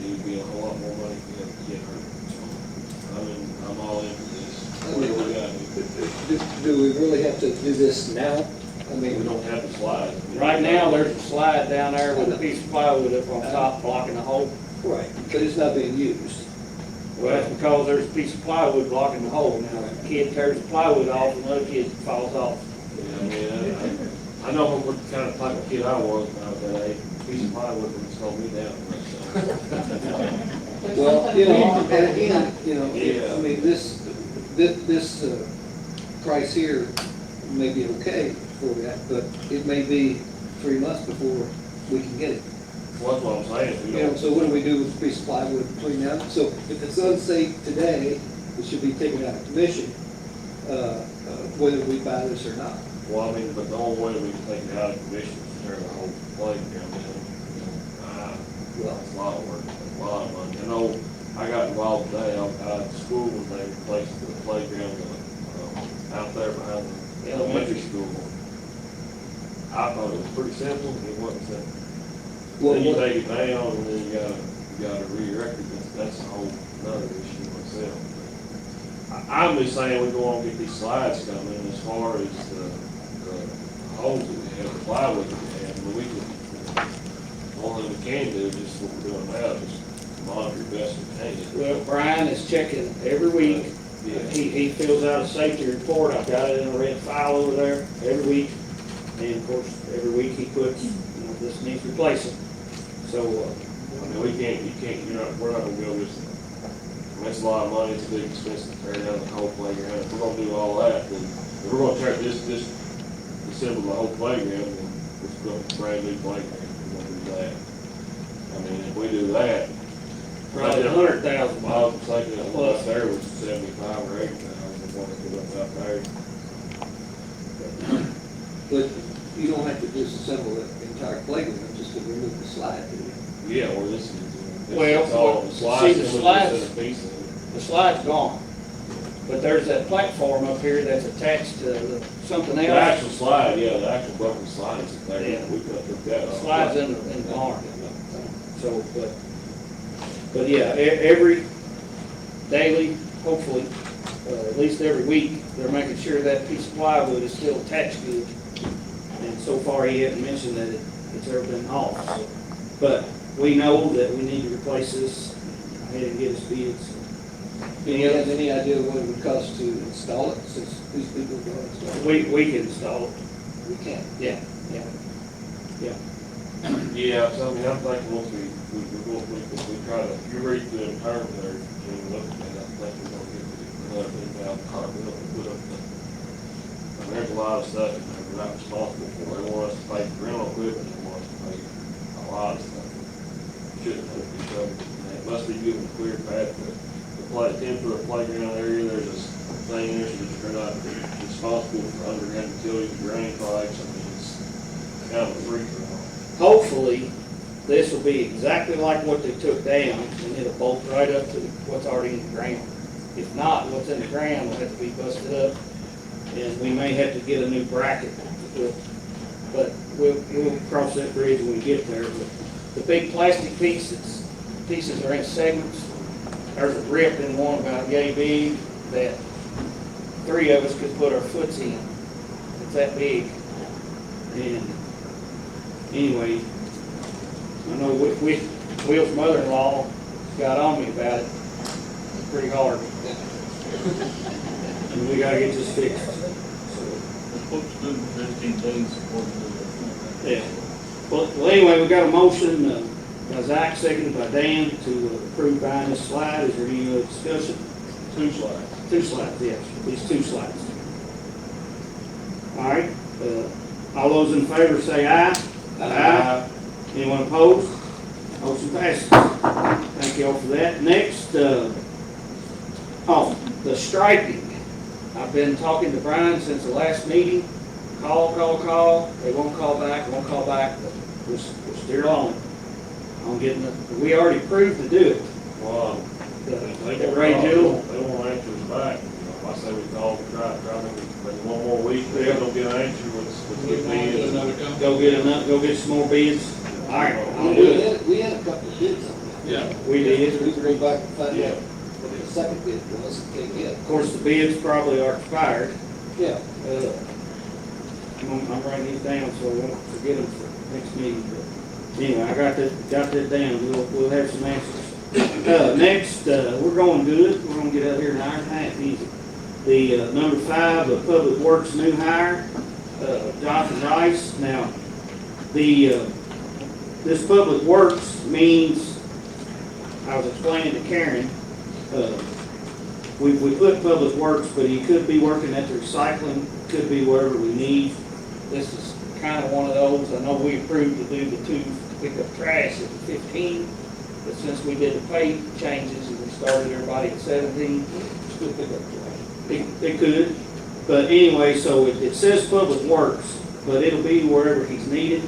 it'd be a whole lot more money for him to get hurt. I'm all in for this. What do we got? Do we really have to do this now? I We mean, don't have the slide. Right now, there's a slide down there with a piece of plywood up on top blocking the hole. right, but it's not being used. Well, that's because there's a piece of plywood blocking the hole. Now, a kid tears the plywood off, and another kid falls off. Yeah, I mean, I know what kind of type of kid I was when I was that age. Piece of plywood would slow me down. Well, and again, Yeah. I mean, this price here may be okay for that, but it may be 3 months before we can get it. Well, that's what I'm saying. We don't- So what do we do with the piece of plywood between now? So if it's unsafe today, it should be taken out of commission, whether we buy this or not. Well, I mean, but the only way we can take it out of commission is tear the whole playground down. Well, It's a lot of work, a lot of money. I know I got involved today out at school when they replaced the playground out there behind the elementary school. I thought it was pretty simple, it wasn't simple. Then you take it down, and then you gotta re-record it, that's a whole nother issue myself. I'm just saying, we go on and get these slides coming, as far as the holes that we have, the plywood that we have, but we can, only we can do, is just what we're doing now, just monitor best we can. Well, Brian is checking every week. Yeah. He fills out a safety report, I've got it in a red file over there every week. And of course, every week he puts, this needs replacing. So, I mean, we can't, you can't, we're not gonna go just, that's a lot of money, it's a big expense to tear down the whole playground. If we're gonna do all that, then, if we're gonna tear disassemble the whole playground, then it's gonna be a brand new playground, we're gonna do that. I mean, if we do that. probably $100,000. I was thinking that one up there was 75 or 80,000, the one that put up out there. But you don't have to disassemble the entire playground, just to remove the slide, do you? Yeah, or this is. Well, it's all the slides. see, the and we slides- just set a piece of it. The slide's gone. But there's that platform up here that's attached to something The else. actual slide, yeah, the actual broken slide is there, Yeah. we could have took that The off. slide's in the barn. So, but yeah, every daily, hopefully, at least every week, they're making sure that piece of plywood is still attached good. And so far, he hasn't mentioned that it's ever been off. So. But we know that we need to replace this. I had to get us bids. Do you have any idea what it would cost to install it, since these people are going to install it? We can install it. We can. Yeah. Yeah, so I mean, I'm thinking once we try to, you read the term there, and look at it, I think we're gonna get another $10,000 bill and put up the, I mean, there's a lot of stuff that we're not responsible for. They want us to pay for rental equipment, they want us to pay a lot of stuff. Shouldn't have to be covered. And it must be given a clear path to play, 10-foot playground area. There's this thing there that you're not responsible for underground utilities, drain pipes. I mean, it's kind of a free for all. Hopefully, this will be exactly like what they took down, and it'll bolt right up to what's already in the ground. If not, what's in the ground will have to be busted up, and we may have to get a new bracket. But we'll cross that bridge when we get there. But the big plastic pieces are in segments. There's a rip in one about yay big that 3 of us could put our foots in. It's that big. And anyway, I know Will's mother-in-law got on me about it pretty hard. And we gotta get this fixed. Folks do 15 days according to the. Yeah. Well, anyway, we got a motion by Zach, seconded by Dan to approve buying this slide. Is there any other discussion? 2 slides. 2 slides, yes, these 2 slides. All right, all those in favor say aye. Aye. Anyone opposed? Motion passes. Thank you all for that. Next, the striping. I've been talking to Brian since the last meeting. Call. They won't call back, but we're still on getting it. We already approved to do it. Well, The Ray Jill. They won't answer us back. If I say we call, try, maybe one more week, they don't get an answer, let's get bids. Go get some more bids. All right, I'll do it. We had a couple of bids on that. Yeah. We did. We can go back and find Yeah. out what the second bid was, if they get. Of course, the bids probably are expired. Yeah. I'm writing these down so I won't forget them for next meeting. But anyway, I got that down. We'll have some answers. Next, we're going good. We're gonna get out here in an hour and a half easy. The number 5, the Public Works new hire, Jonathan Rice. Now, this Public Works means, I was explaining to Karen, we put Public Works, but he could be working at the recycling, could be wherever we need. This is kind of one of those. I know we approved to do the 2 pickup trash at 15, but since we did the pay changes and we started everybody at 17, Still pick up trash. it could. But anyway, so it says Public Works, but it'll be wherever he's needed.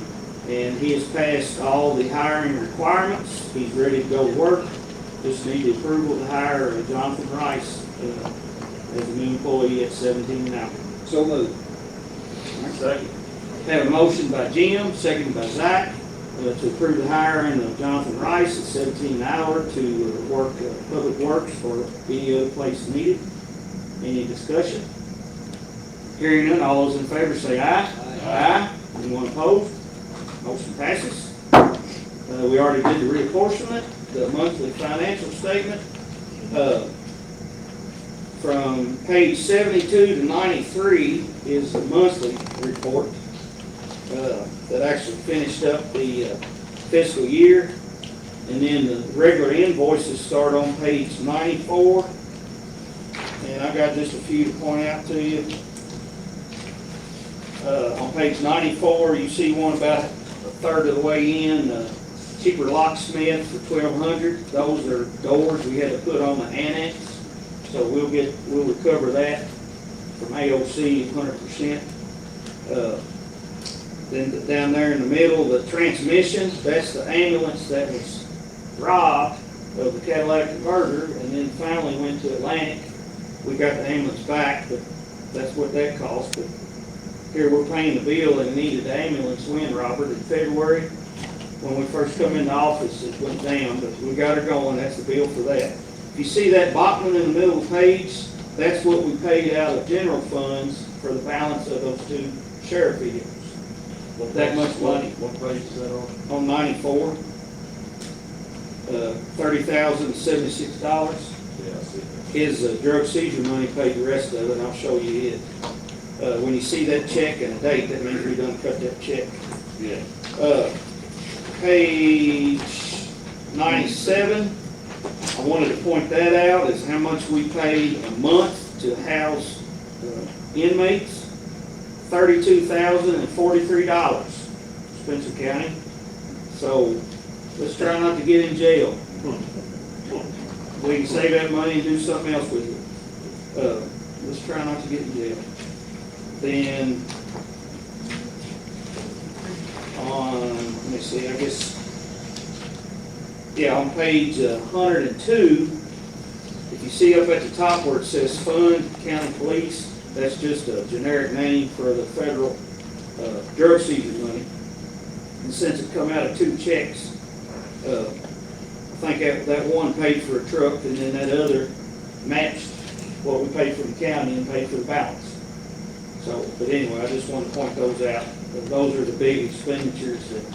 And he has passed all the hiring requirements. He's ready to go to work. Just need the approval to hire Jonathan Rice as a new employee at 17 an hour. So moved. Second. Have a motion by Jim, seconded by Zach. to approve the hiring of Jonathan Rice at 17 an hour to work Public Works for any other place needed. Any discussion? Hearing none, all those in favor say aye. Aye. Anyone opposed? Motion passes. We already did the reapportionment, the monthly financial statement. From page 72 to 93 is the monthly report that actually finished up the fiscal year. And then the regular invoices start on page 94. And I got just a few to point out to you. On page 94, you see one about a third of the way in, cheaper locksmith for $1,200. Those are doors we had to put on the annex. So we'll recover that from AOC 100%. Then down there in the middle, the transmission, that's the ambulance that was robbed of the Cadillac converter and then finally went to Atlantic. We got the ambulance back, but that's what that cost. But here we're paying the bill and needed the ambulance when, Robert, in February. When we first come into office, it went down, but we got her going. That's the bill for that. If you see that Bachman in the middle of the page, that's what we paid out of general funds for the balance of those two sheriff vehicles. That much money. What page is that on? On 94, $30,076. Yeah, I see that. His drug seizure money paid the rest of it, and I'll show you it. When you see that check and a date, that means we done cut that check. Yeah. Page 97, I wanted to point that out, is how much we pay a month to house inmates. $32,043, Spencer County. So let's try not to get in jail. We can save that money and do something else with it. Let's try not to get in jail. Then let me see, I guess, yeah, on page 102, if you see up at the top where it says Fund County Police, that's just a generic name for the federal drug seizure money. And since it come out of two checks, I think that one paid for a truck and then that other matched what we paid for the county and paid for the balance. So, but anyway, I just wanted to point those out. Those are the big expenditures that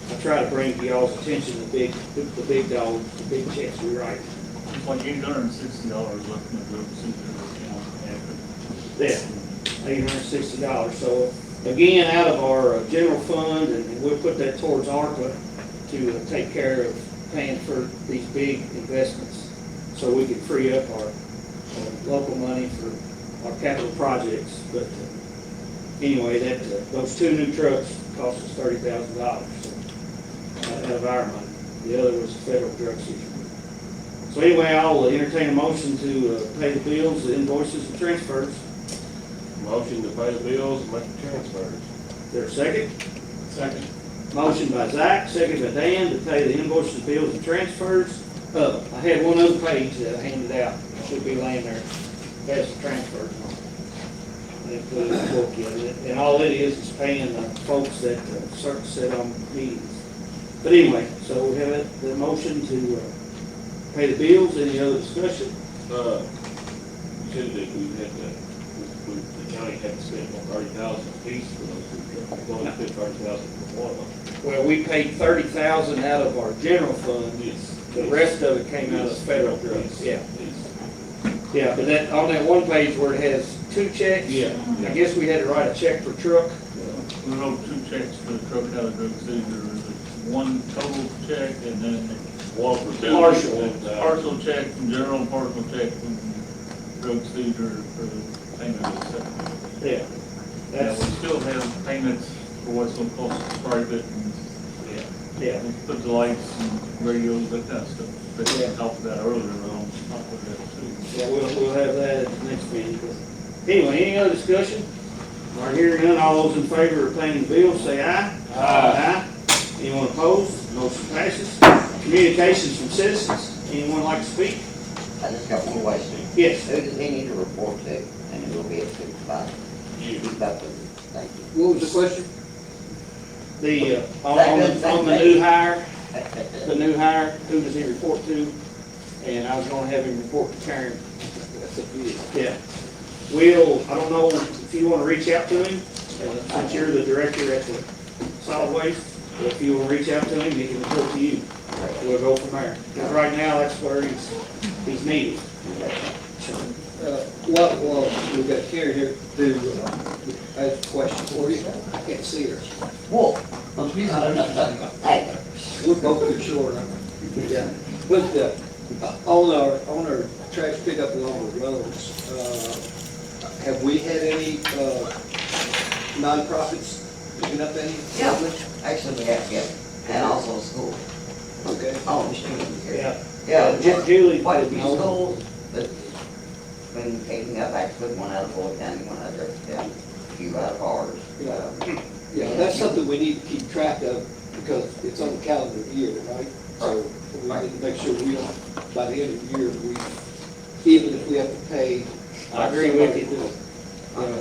I try to bring to y'all's attention, the big dollars, the big checks we write. It's like $860 left in the drug seizure account after. Yeah, $860. So again, out of our general fund, and we'll put that towards ARPA to take care of paying for these big investments, so we can free up our local money for our capital projects. But anyway, those two new trucks cost us $30,000 out of our money. The other was federal drug seizure. So anyway, I'll entertain a motion to pay the bills, the invoices, and transfers. Motion to pay the bills and make the transfers. Is there a second? Second. Motion by Zach, second by Dan to pay the invoices, bills, and transfers. I had one other page that I handed out. It should be laying there. Has the transfers on it. And all it is paying the folks that sit on meetings. But anyway, so we have the motion to pay the bills. Any other discussion? You said that the county had to spend $30,000 apiece for those two trucks. We only spent $30,000 for one of them. Well, we paid $30,000 out of our general fund. Yes. The rest of it came out of federal drugs. Yeah. Yes. Yeah, but on that one page where it has two checks. Yeah. I guess we had to write a check per truck. We wrote two checks for the truck out of drug seizure. There's one total check and then One for two. Partial. partial check from general, partial check from drug seizure for the payment of the second. Yeah. Yeah, we still have payments for what's going to cost us private and Yeah. put the lights and radios, that kind of stuff. But Yeah. we talked about earlier on top of that too. Yeah, we'll have that at the next meeting. But anyway, any other discussion? All right, hearing none, all those in favor of paying the bills, say aye. Aye. Anyone opposed? Motion passes. Communications from citizens. Anyone like to speak? I just got one question. Yes. Who does he need to report to? And it will be at 6:05. You. Keep up with it. Thank you. What was the question? On the new hire, who does he report to? And I was gonna have him report to Karen. That's up to you. Yeah. I don't know if you wanna reach out to him, since you're the director at the solid waste, if you wanna reach out to him, he can report to you. We'll go from there. Because right now, that's where he's needed. Well, we've got Karen here I have a question for you. I can't see her. Whoa. Hey. We're both too short, aren't we? Yeah. But, on our trash pickup along the roads, have we had any, nonprofits picking up any? Yeah, actually, we have, yeah, and also school. Okay. Oh, the street here. Julie. Quite a few schools that been taking up, actually, one out of Floyd County, one out of Jefferson, a few out of ours. Yeah, that's something we need to keep track of because it's on the calendar year, right? So we need to make sure we don't, by the end of the year, even if we have to pay. I agree with you.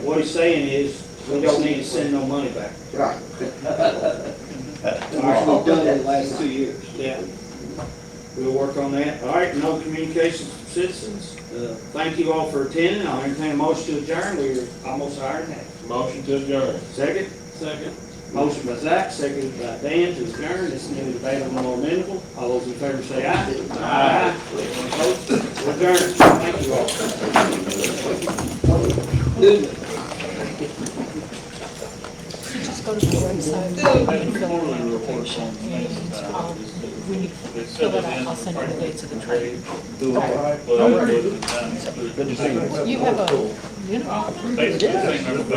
What he's saying is, we don't need to send no money back. Right. Which we've done in the last 2 years. Yeah. We'll work on that. All right, no communications from citizens. Thank you all for attending. I'll entertain a motion to adjourn. We're almost an hour and a half. Motion to adjourn. Second? Second. Motion by Zach, seconded by Dan to adjourn. This new debate on the more amendable. All those in favor say aye. Aye. Opposed? We're adjourned. Thank you all. Just go to the website and fill out the application, and when you fill it out, I'll send you the dates of the training. You have a uniform? Basically, the same number of